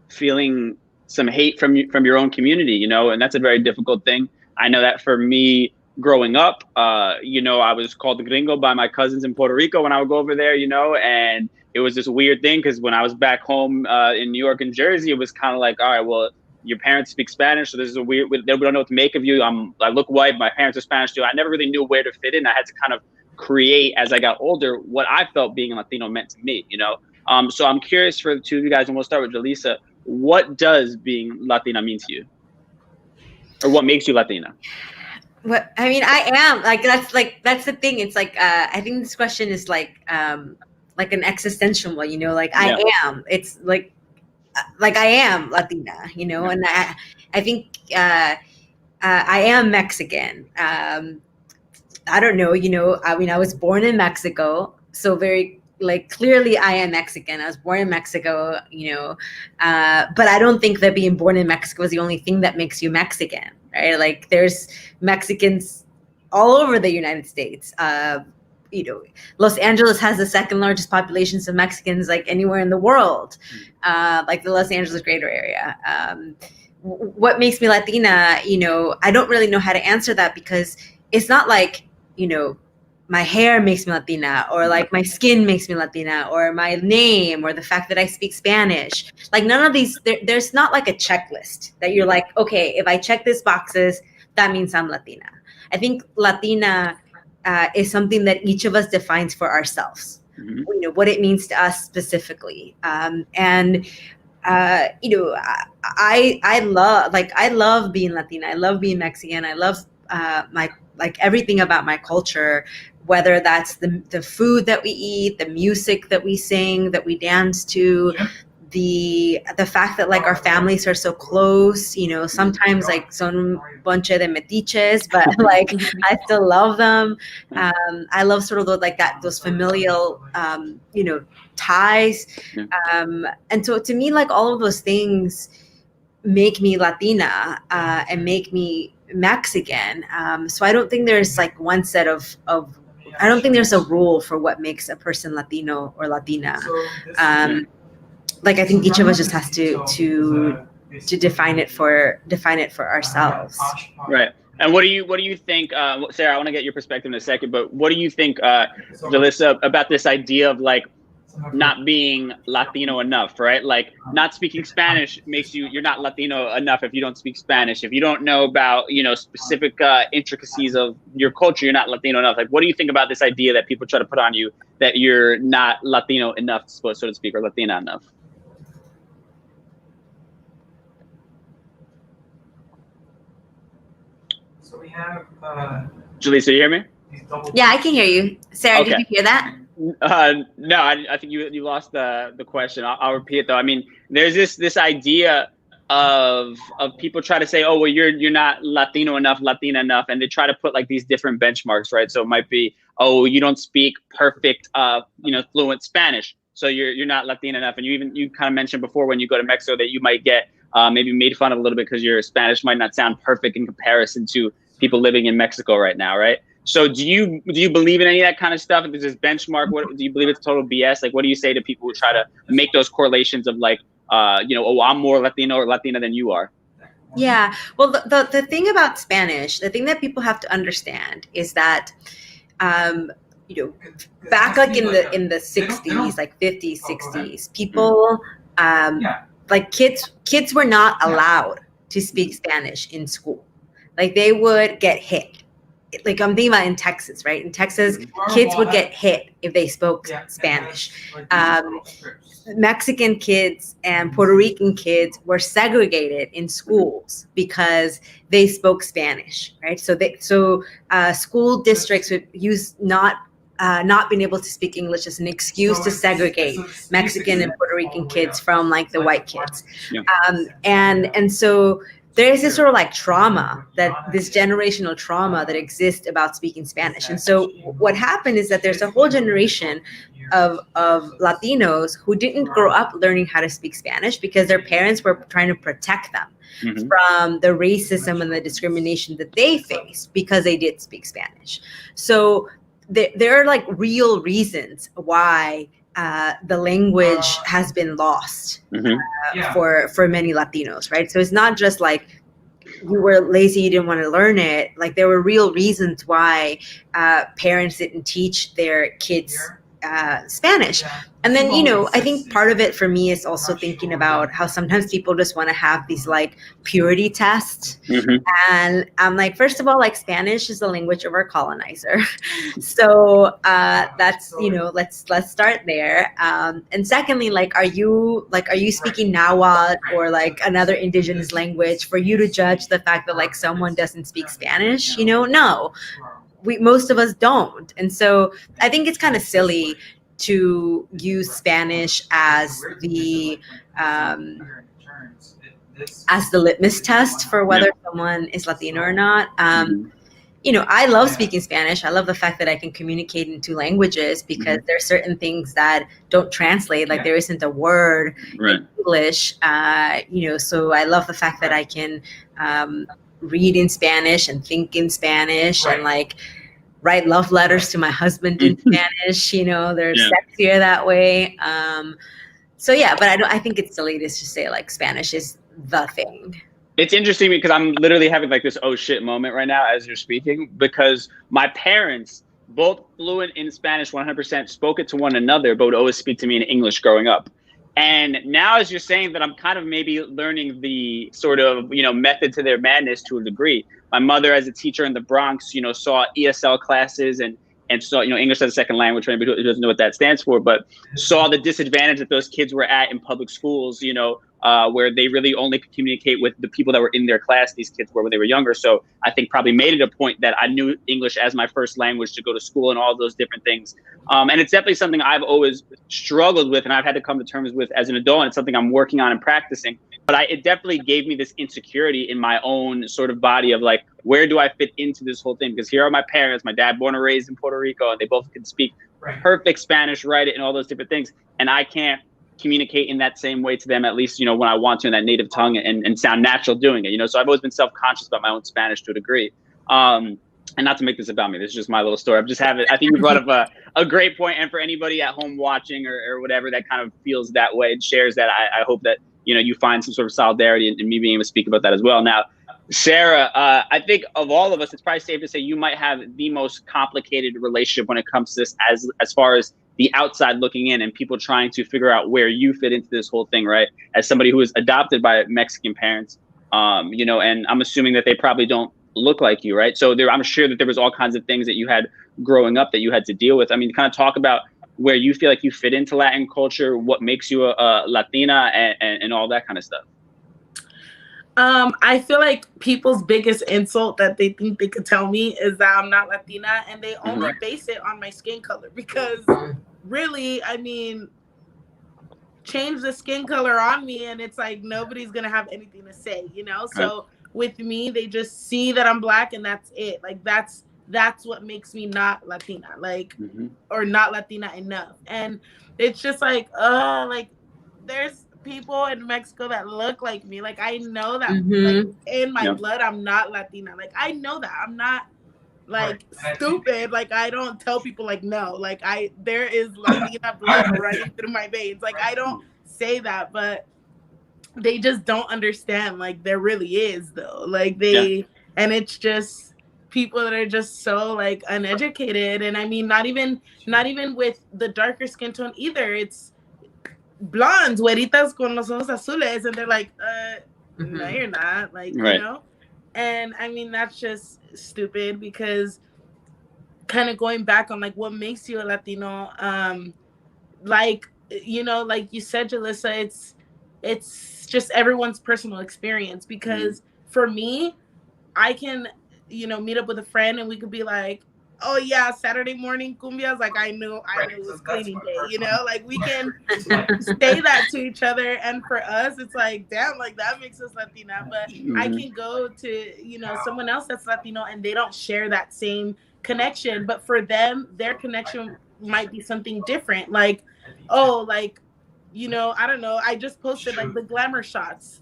feeling some hate from your own community, and that's a very difficult thing. I know that for me, growing up, I was called the gringo by my cousins in Puerto Rico when I would go over there, and it was this weird thing because when I was back home in New York and Jersey, it was kind of like, all right, well, your parents speak Spanish, so this is a weird, they don't know what to make of you. I look white, my parents are Spanish too. I never really knew where to fit in. I had to kind of create, as I got older, what I felt being a Latino meant to me, So I'm curious for the two of you guys, and we'll start with Jaleesa. What does being Latina mean to you? Or what makes you Latina? What I mean, I am that's the thing. It's like I think this question is like an existential one. I am. It's like I am Latina. And I think I am Mexican. I don't know. I mean, I was born in Mexico, so very clearly I am Mexican. I was born in Mexico. But I don't think that being born in Mexico is the only thing that makes you Mexican. Right? Like, there's Mexicans all over the United States. Los Angeles has the second largest populations of Mexicans like anywhere in the world, like the Los Angeles greater area. What makes me Latina? I don't really know how to answer that because it's not like, my hair makes me Latina, or like my skin makes me Latina, or my name, or the fact that I speak Spanish. Like, none of these, there's not like a checklist that you're like, okay, if I check these boxes, that means I'm Latina. I think Latina is something that each of us defines for ourselves. What it means to us specifically. I love being Latina. I love being Mexican. I love everything about my culture, whether that's the food that we eat, the music that we sing, that we dance to, the fact that like our families are so close, you know, sometimes like son bunche de metiches, but like I still love them. I love sort of those familial, you know, ties. And so to me, like all of those things make me Latina and make me Mexican. So I don't think there's like one set of I don't think there's a rule for what makes a person Latino or Latina. Like I think each of us just has to define it for ourselves. Right. And what do you think, Sarah? I want to get your perspective in a second, but what do you think, Jalissa, about this idea of like not being Latino enough, right? Like not speaking Spanish makes you're not Latino enough if you don't speak Spanish. If you don't know about, you know, specific intricacies of your culture, you're not Latino enough. Like, what do you think about this idea that people try to put on you that you're not Latino enough, so to speak, or Latina enough? So we have Jalissa, you hear me? Yeah, I can hear you. Sarah, Okay. Did you hear that? No, I think you lost the question. I'll repeat it though. I mean, there's this idea of people try to say, oh, well, you're not Latino enough, Latina enough, and they try to put like these different benchmarks, right? So it might be, oh, you don't speak perfect, you know, fluent Spanish, so you're not Latina enough. And you kind of mentioned before when you go to Mexico that you might get maybe made fun of a little bit because your Spanish might not sound perfect in comparison to people living in Mexico right now, right? So do you believe in any of that kind of stuff? If there's this benchmark, what do you believe it's total BS? Like, what do you say to people who try to make those correlations of like, you know, oh, I'm more Latino or Latina than you are? Yeah. Well, the thing about Spanish, the thing that people have to understand is that, you know, back like in the 60s, like 50s, 60s, people, like kids were not allowed to speak Spanish in school. Like they would get hit. Like I'm thinking about in Texas, right? In Texas, kids would get hit if they spoke Spanish. Mexican kids and Puerto Rican kids were segregated in schools because they spoke Spanish, right? So school districts would use not being able to speak English as an excuse to segregate Mexican and Puerto Rican kids from like the white kids. Yeah. And so there's this sort of like trauma, this generational trauma that exists about speaking Spanish. And so what happened is that there's a whole generation of Latinos who didn't grow up learning how to speak Spanish because their parents were trying to protect them from the racism and the discrimination that they faced because they did speak Spanish. So there are like real reasons why the language has been lost for many Latinos, right? So it's not just like you were lazy, you didn't want to learn it. Like there were real reasons why parents didn't teach their kids Spanish. And then, you know, I think part of it for me is also thinking about how sometimes people just want to have these like purity tests. And I'm like, first of all, like Spanish is the language of our colonizer. So that's, you know, let's start there. And secondly, like, are you speaking Nahuatl or like another indigenous language for you to judge the fact that like someone doesn't speak Spanish? You know, no. Most of us don't. And so I think it's kind of silly to use Spanish as the litmus test for whether someone is Latino or not. You know, I love speaking Spanish. I love the fact that I can communicate in two languages because there are certain things that don't translate. Like there isn't a word in English, you know, so I love the fact that I can read in Spanish and think in Spanish and like write love letters to my husband in Spanish. You know, they're sexier that way. So yeah, but I think it's silly to just say like Spanish is the thing. It's interesting because I'm literally having like this oh shit moment right now as you're speaking, because my parents, both fluent in Spanish 100%, spoke it to one another, but would always speak to me in English growing up. And now as you're saying that, I'm kind of maybe learning the sort of, you know, method to their madness to a degree. My mother, as a teacher in the Bronx, you know, saw ESL classes and saw, you know, English as a second language for anybody who doesn't know what that stands for, but saw the disadvantage that those kids were at in public schools, you know, where they really only could communicate with the people that were in their class, these kids were when they were younger. So I think probably made it a point that I knew English as my first language to go to school and all those different things. And it's definitely something I've always struggled with and I've had to come to terms with as an adult. And it's something I'm working on and practicing. But it definitely gave me this insecurity in my own sort of body of like, where do I fit into this whole thing? Because here are my parents, my dad born and raised in Puerto Rico, and they both can speak perfect Spanish, write it, and all those different things. And I can't communicate in that same way to them, at least, when I want to in that native tongue and sound natural doing it, So I've always been self-conscious about my own Spanish to a degree. And not to make this about me, this is just my little story. I think you brought up a great point. And for anybody at home watching or whatever that kind of feels that way and shares that, I hope that, you find some sort of solidarity in me being able to speak about that as well. Now, Sarah, I think of all of us, it's probably safe to say you might have the most complicated relationship when it comes to this as far as the outside looking in and people trying to figure out where you fit into this whole thing, right? As somebody who was adopted by Mexican parents, and I'm assuming that they probably don't look like you, right? So I'm sure that there was all kinds of things that you had growing up that you had to deal with. I mean, kind of talk about where you feel like you fit into Latin culture, what makes you a Latina and all that kind of stuff. I feel like people's biggest insult that they think they could tell me is that I'm not Latina, and they only base it on my skin color because really, I mean, change the skin color on me and it's like nobody's gonna have anything to say, So with me, they just see that I'm Black and that's it. Like that's what makes me not Latina, or not Latina enough. And it's just like, there's people in Mexico that look like me. Like I know that like in my blood, I'm not Latina. Like I know that I'm not stupid. Like I don't tell people like, no, like there is Latina blood running through my veins. Like I don't say that, but they just don't understand. Like there really is though. Like and it's just people that are just so like uneducated. And I mean, not even with the darker skin tone either. It's blondes, güeritas con los ojos azules, and they're like, no, you're not. Like, And I mean, that's just stupid because kind of going back on like what makes you a Latino, like you said, Jalissa, it's just everyone's personal experience because for me, I can, meet up with a friend and we could be like, oh yeah, Saturday morning cumbias, like I knew it was cleaning day, like we can say that to each other. And for us, it's like, damn, like that makes us Latina. But I can go to, someone else that's Latino and they don't share that same connection. But for them, their connection might be something different. Like, oh, like, I don't know. I just posted like the glamour shots.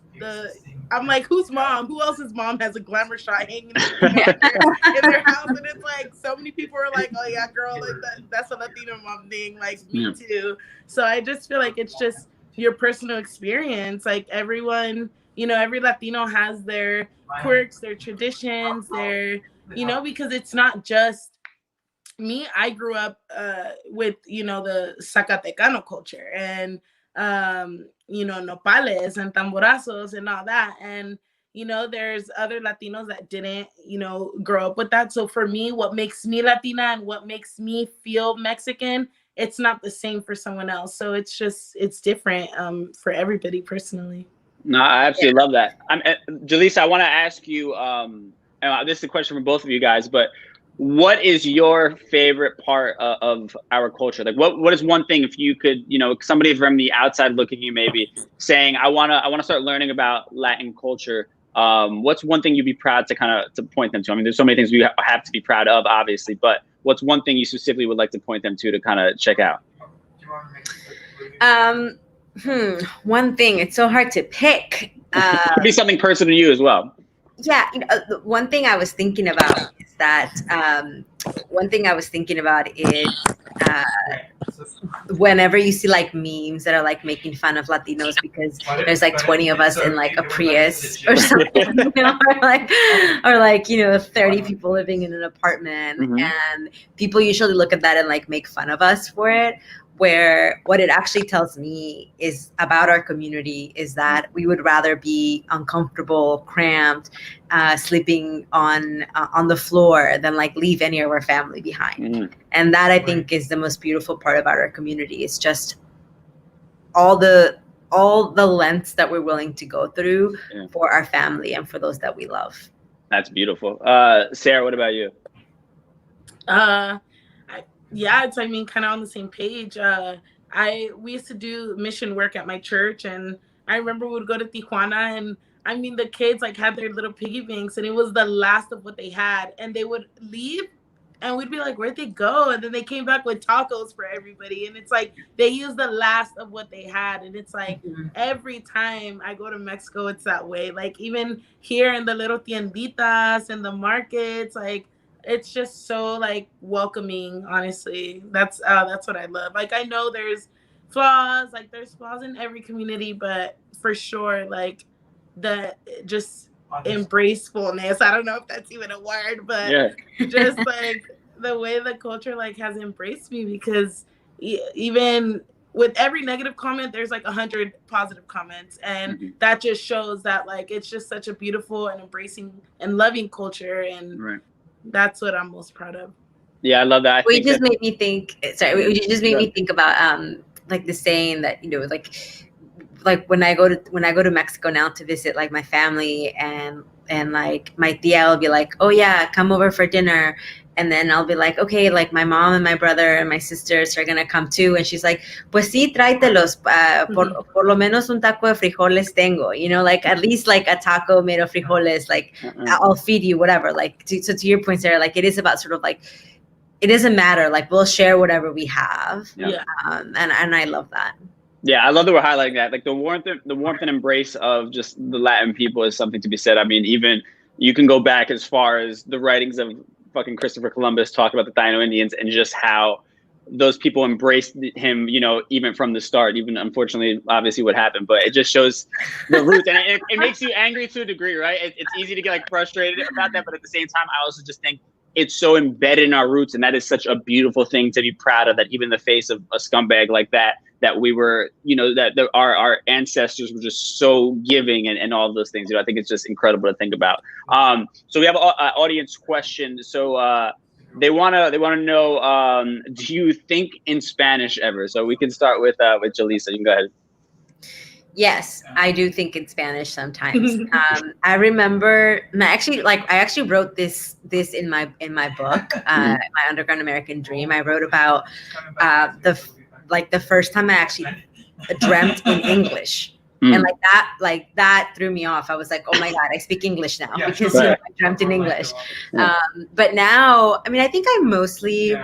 I'm like, whose mom? Who else's mom has a glamour shot hanging in their house? And it's like, so many people are like, oh yeah, girl, like that's a Latino mom thing. Like me too. So I just feel like it's just your personal experience. Like everyone, every Latino has their quirks, their traditions, their, because it's not just me. I grew up with, the Zacatecano culture and nopales and tamborazos and all that. And, there's other Latinos that didn't, grow up with that. So for me, what makes me Latina and what makes me feel Mexican, it's not the same for someone else. So it's different for everybody personally. No, I absolutely love that. Jalissa, I want to ask you, this is a question for both of you guys, but what is your favorite part of our culture? Like what is one thing, if you could, somebody from the outside looking at you maybe saying, I want to start learning about Latin culture. What's one thing you'd be proud to point them to? I mean, there's so many things we have to be proud of, obviously, but what's one thing you specifically would like to point them to kind of check out? One thing, it's so hard to pick. It could be something personal to you as well. Yeah, one thing I was thinking about is that whenever you see like memes that are like making fun of Latinos because there's like 20 of us in like a Prius or something, or like 30 people living in an apartment, and people usually look at that and like make fun of us for it. Where what it actually tells me is about our community is that we would rather be uncomfortable, cramped, sleeping on the floor than like leave any of our family behind. And that I think is the most beautiful part about our community. It's just all the all the lengths that we're willing to go through for our family and for those that we love. That's beautiful. Sarah, what about you? It's kind of on the same page. We used to do mission work at my church, and I remember we would go to Tijuana, and the kids like had their little piggy banks, and it was the last of what they had, and they would leave, and we'd be like, where'd they go? And then they came back with tacos for everybody, and it's like they used the last of what they had, and it's like every time I go to Mexico, it's that way. Like even here in the little tienditas and the markets, like it's just so like welcoming. Honestly, that's what I love. Like I know there's flaws in every community, but for sure, like the just embracefulness. I don't know if that's even a word, but just like the way the culture like has embraced me, because even with every negative comment, there's like 100 positive comments, and that just shows that like it's just such a beautiful and embracing and loving culture, and that's what I'm most proud of. Yeah, I love that. It just made me think. Sorry, it just made me think about like the saying that, you know, like when I go to Mexico now to visit like my family, and like my tia will be like, oh yeah, come over for dinner. And then I'll be like, okay, like my mom and my brother and my sisters are going to come too. And she's like, pues sí, tráetelos, por lo menos un taco de frijoles tengo, you know, like at least like a taco made of frijoles, like I'll feed you, whatever. Like, so to your point, Sarah, like it is about sort of like, it doesn't matter. Like we'll share whatever we have. And I love that. Yeah, I love that we're highlighting that. Like the warmth and embrace of just the Latin people is something to be said. I mean, even you can go back as far as the writings of fucking Christopher Columbus talk about the Taino Indians and just how those people embraced him, you know, even from the start, even unfortunately, obviously what happened, but it just shows the roots, and it makes you angry to a degree, right? It's easy to get like frustrated about that, but at the same time, I also just think it's so embedded in our roots, and that is such a beautiful thing to be proud of, that even in the face of a scumbag like that we were, you know, that our ancestors were just so giving and all of those things. You know, I think it's just incredible to think about. So we have an audience question. So they wanna know, do you think in Spanish ever? So we can start with Jaleesa. You can go ahead. Yes, I do think in Spanish sometimes. I remember, I actually wrote this in my book, my Underground American Dream. I wrote about the first time I actually dreamt in English. And that threw me off. I was like, oh my God, I speak English now because I dreamt in English. But now, I mean, I think I mostly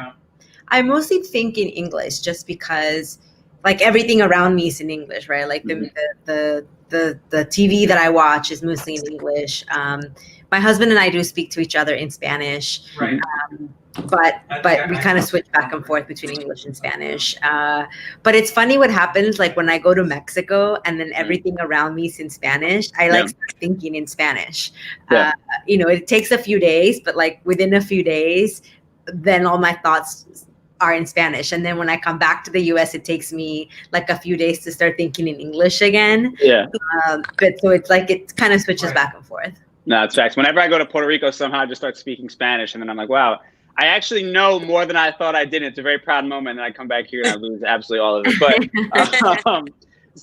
think in English just because like everything around me is in English, right? Like the TV that I watch is mostly in English. My husband and I do speak to each other in Spanish. Right. But we kind of switch back and forth between English and Spanish. But it's funny what happens like when I go to Mexico and then everything around me is in Spanish. I like start thinking in Spanish. You know, it takes a few days, but like within a few days, then all my thoughts are in Spanish. And then when I come back to the US, it takes me like a few days to start thinking in English again. But so it's like it kind of switches back and forth. No, it's facts. Whenever I go to Puerto Rico, somehow I just start speaking Spanish, and then I'm like, wow, I actually know more than I thought I did. It's a very proud moment, and I come back here and I lose absolutely all of it.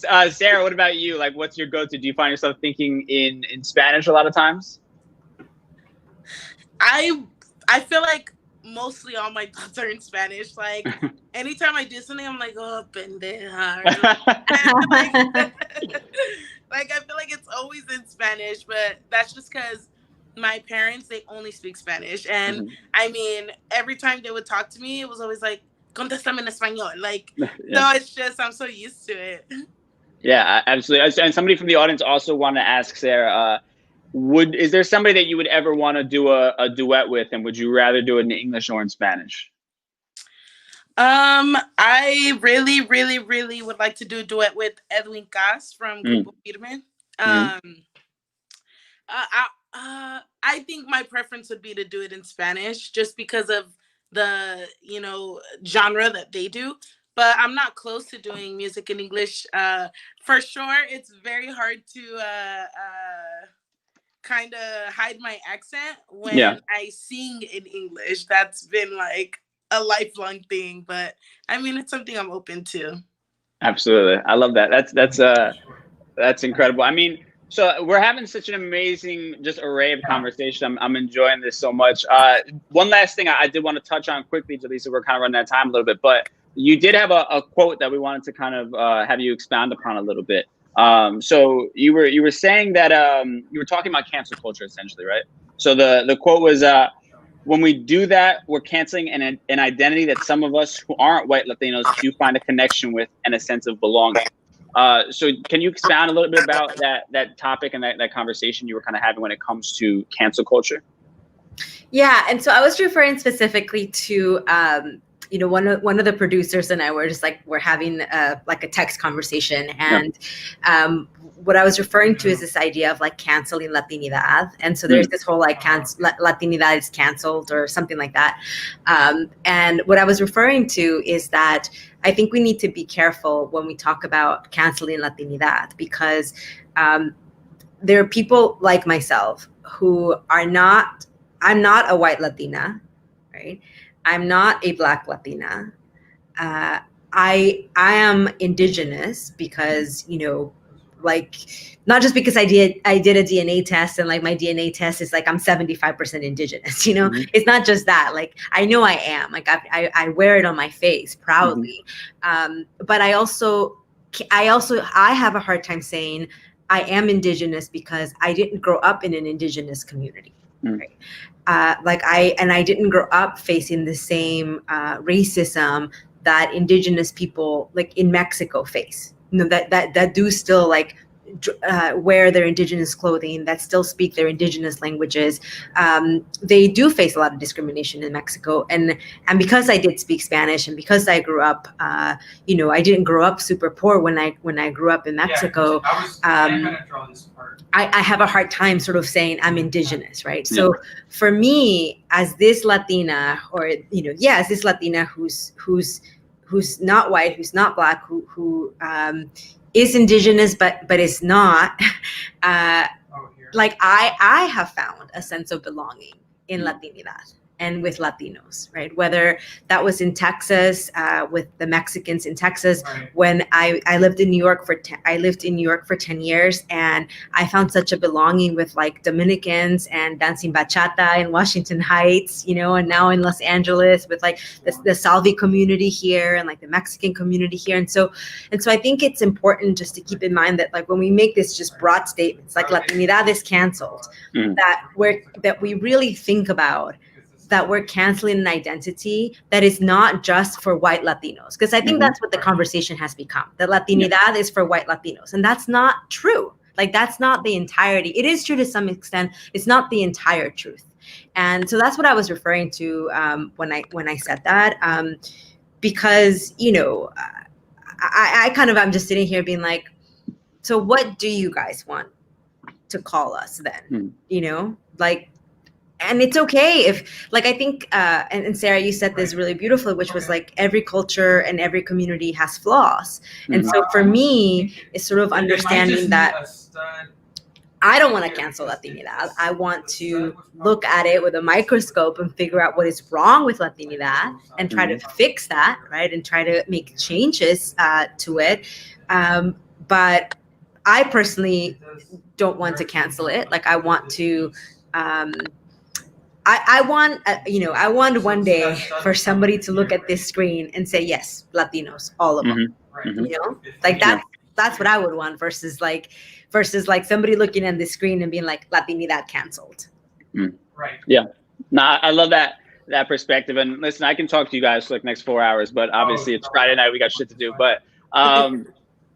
But Sarah, what about you? Like, what's your go-to? Do you find yourself thinking in Spanish a lot of times? I feel like mostly all my thoughts are in Spanish. Like anytime I do something, I'm like, oh, pendeja. Like I feel like it's always in Spanish, but that's just because my parents, they only speak Spanish. And I mean, every time they would talk to me, it was always like, contéstame en español. Like, so it's just, I'm so used to it. Yeah, absolutely. And somebody from the audience also wanted to ask Sarah, is there somebody that you would ever want to do a duet with, and would you rather do it in English or in Spanish? I really, really, really would like to do a duet with Edwin Cas from Grupo Firme. I think my preference would be to do it in Spanish just because of the, you know, genre that they do. But I'm not close to doing music in English. For sure, it's very hard to kind of hide my accent when I sing in English. That's been like a lifelong thing, but I mean, it's something I'm open to. Absolutely. I love that. That's incredible. I mean, so we're having such an amazing just array of conversation. I'm enjoying this so much. One last thing I did want to touch on quickly, Jaleesa, we're kind of running out of time a little bit, but you did have a quote that we wanted to kind of have you expound upon a little bit. So you were saying that you were talking about cancel culture essentially, right? So the quote was, when we do that, we're canceling an identity that some of us who aren't white Latinos do find a connection with and a sense of belonging. So can you expound a little bit about that topic and that conversation you were kind of having when it comes to cancel culture? Yeah, and so I was referring specifically to one of the producers and I were just like, we're having like a text conversation, and what I was referring to is this idea of like canceling Latinidad. And so there's this whole like Latinidad is canceled or something like that. And what I was referring to is that I think we need to be careful when we talk about canceling Latinidad, because there are people like myself who are not, I'm not a white Latina, right? I'm not a Black Latina. I am indigenous because, like, not just because I did a DNA test and like my DNA test is like I'm 75% indigenous, It's not just that. Like, I know I am, like I wear it on my face proudly. But I have a hard time saying I am indigenous because I didn't grow up in an indigenous community. Right? I didn't grow up facing the same racism that indigenous people like in Mexico face. That do still like wear their indigenous clothing, that still speak their indigenous languages. They do face a lot of discrimination in Mexico, and because I did speak Spanish and because I grew up, I didn't grow up super poor when I grew up in Mexico. I have a hard time sort of saying I'm indigenous, right? Yeah. So for me, as this Latina, or as this Latina who's not white, who's not Black, who is indigenous but is not, like I have found a sense of belonging in Latinidad and with Latinos, right? Whether that was in Texas with the Mexicans in Texas, right. When I lived in New York for 10 years, and I found such a belonging with like Dominicans and dancing bachata in Washington Heights, and now in Los Angeles with like the Salvi community here and like the Mexican community here, and so I think it's important just to keep in mind that like when we make this just broad statements like Latinidad is canceled, that we really think about that we're canceling an identity that is not just for white Latinos. Because I think that's what the conversation has become, that Latinidad is for white Latinos. And that's not true. Like, that's not the entirety. It is true to some extent. It's not the entire truth. And so that's what I was referring to when I said that. Because, I'm just sitting here being like, so what do you guys want to call us then? And it's okay if, like, I think, and Sarah, you said this really beautifully, which was like every culture and every community has flaws. And so for me, it's sort of understanding that I don't want to cancel Latinidad. I want to look at it with a microscope and figure out what is wrong with Latinidad and try to fix that, right? And try to make changes to it. But I personally don't want to cancel it. Like, I want to... I want one day for somebody to look at this screen and say, yes, Latinos, all of them, like that's what I would want versus like somebody looking at the screen and being like, Latinidad canceled. Right. Yeah. No, I love that perspective. And listen, I can talk to you guys for like next 4 hours, but obviously it's Friday night. We got shit to do. But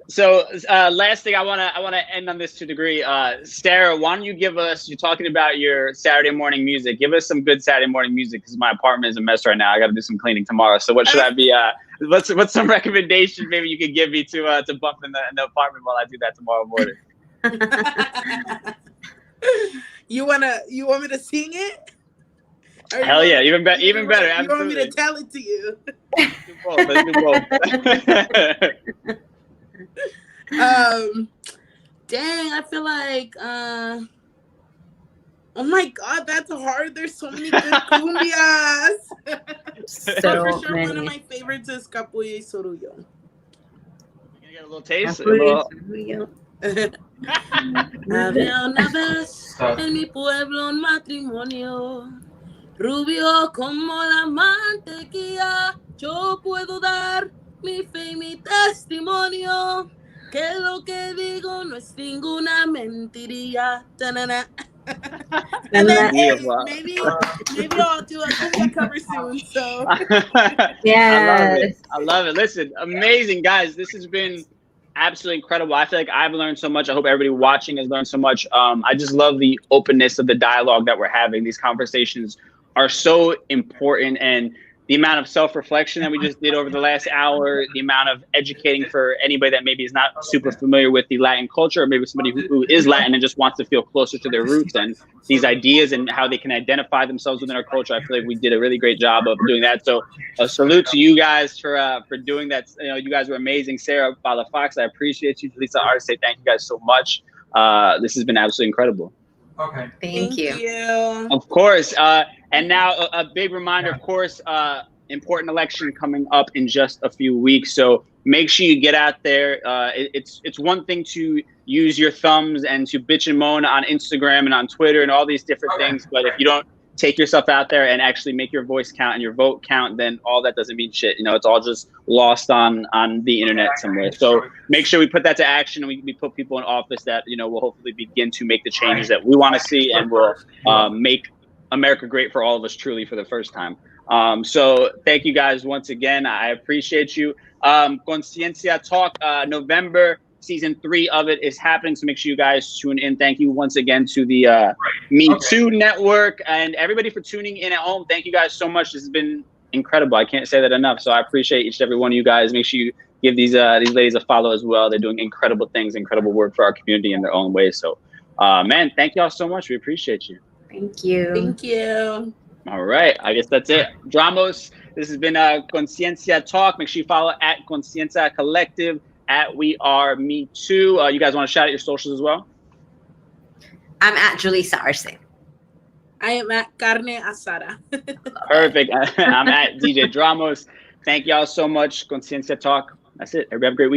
so last thing I wanna end on this to a degree. Sarah, why don't you give us? You're talking about your Saturday morning music. Give us some good Saturday morning music because my apartment is a mess right now. I got to do some cleaning tomorrow. So what should I be? What's some recommendations maybe you could give me to bump in the apartment while I do that tomorrow morning? You want me to sing it? Hell yeah, even better. You Absolutely. want me to tell it to you? Let's do both. Dang, I feel like oh my god, that's hard. There's so many good cumbias. So but for sure, many. One of my favorites is Capulla y Sorullo. get a little taste? Había una vez en mi pueblo un matrimonio, rubio como la mantequilla. Yo puedo dar mi fe y mi testimonio, que lo que digo no es ninguna mentiría. Ta-na-na. And then maybe I'll do a cumbia cover soon. So yeah, I love it. Listen, amazing guys. This has been absolutely incredible. I feel like I've learned so much. I hope everybody watching has learned so much. I just love the openness of the dialogue that we're having. These conversations are so important, and the amount of self-reflection that we just did over the last hour, the amount of educating for anybody that maybe is not super familiar with the Latin culture, or maybe somebody who is Latin and just wants to feel closer to their roots and these ideas and how they can identify themselves within our culture. I feel like we did a really great job of doing that. So a salute to you guys for doing that. You know, you guys were amazing. Sarah, Palafox, I appreciate you. Lisa, I say thank you guys so much. This has been absolutely incredible. Okay. Thank you. Of course. And now a big reminder, of course, important election coming up in just a few weeks. So make sure you get out there. It's one thing to use your thumbs and to bitch and moan on Instagram and on Twitter and all these different things. But if you don't take yourself out there and actually make your voice count and your vote count, then all that doesn't mean shit. You know, it's all just lost on the internet somewhere. So make sure we put that to action and we put people in office that, you know, will hopefully begin to make the changes that we want to see and will make America great for all of us truly for the first time. So thank you guys once again. I appreciate you. Conciencia Talk, November, season 3 of it is happening. So make sure you guys tune in. Thank you once again to the Me Too Network and everybody for tuning in at home. Thank you guys so much. This has been incredible. I can't say that enough. So I appreciate each and every one of you guys. Make sure you give these ladies a follow as well. They're doing incredible things, incredible work for our community in their own way. So man, thank y'all so much. We appreciate you. Thank you. Thank you. All right. I guess that's it. Dramos, this has been Conciencia Talk. Make sure you follow at Conciencia Collective, at We Are Me Too. You guys want to shout out your socials as well? I'm at Julissa Arce. I am at Carne Asada. Perfect. I'm at DJ Dramos. Thank y'all so much. Conciencia Talk. That's it. Everybody have a great weekend.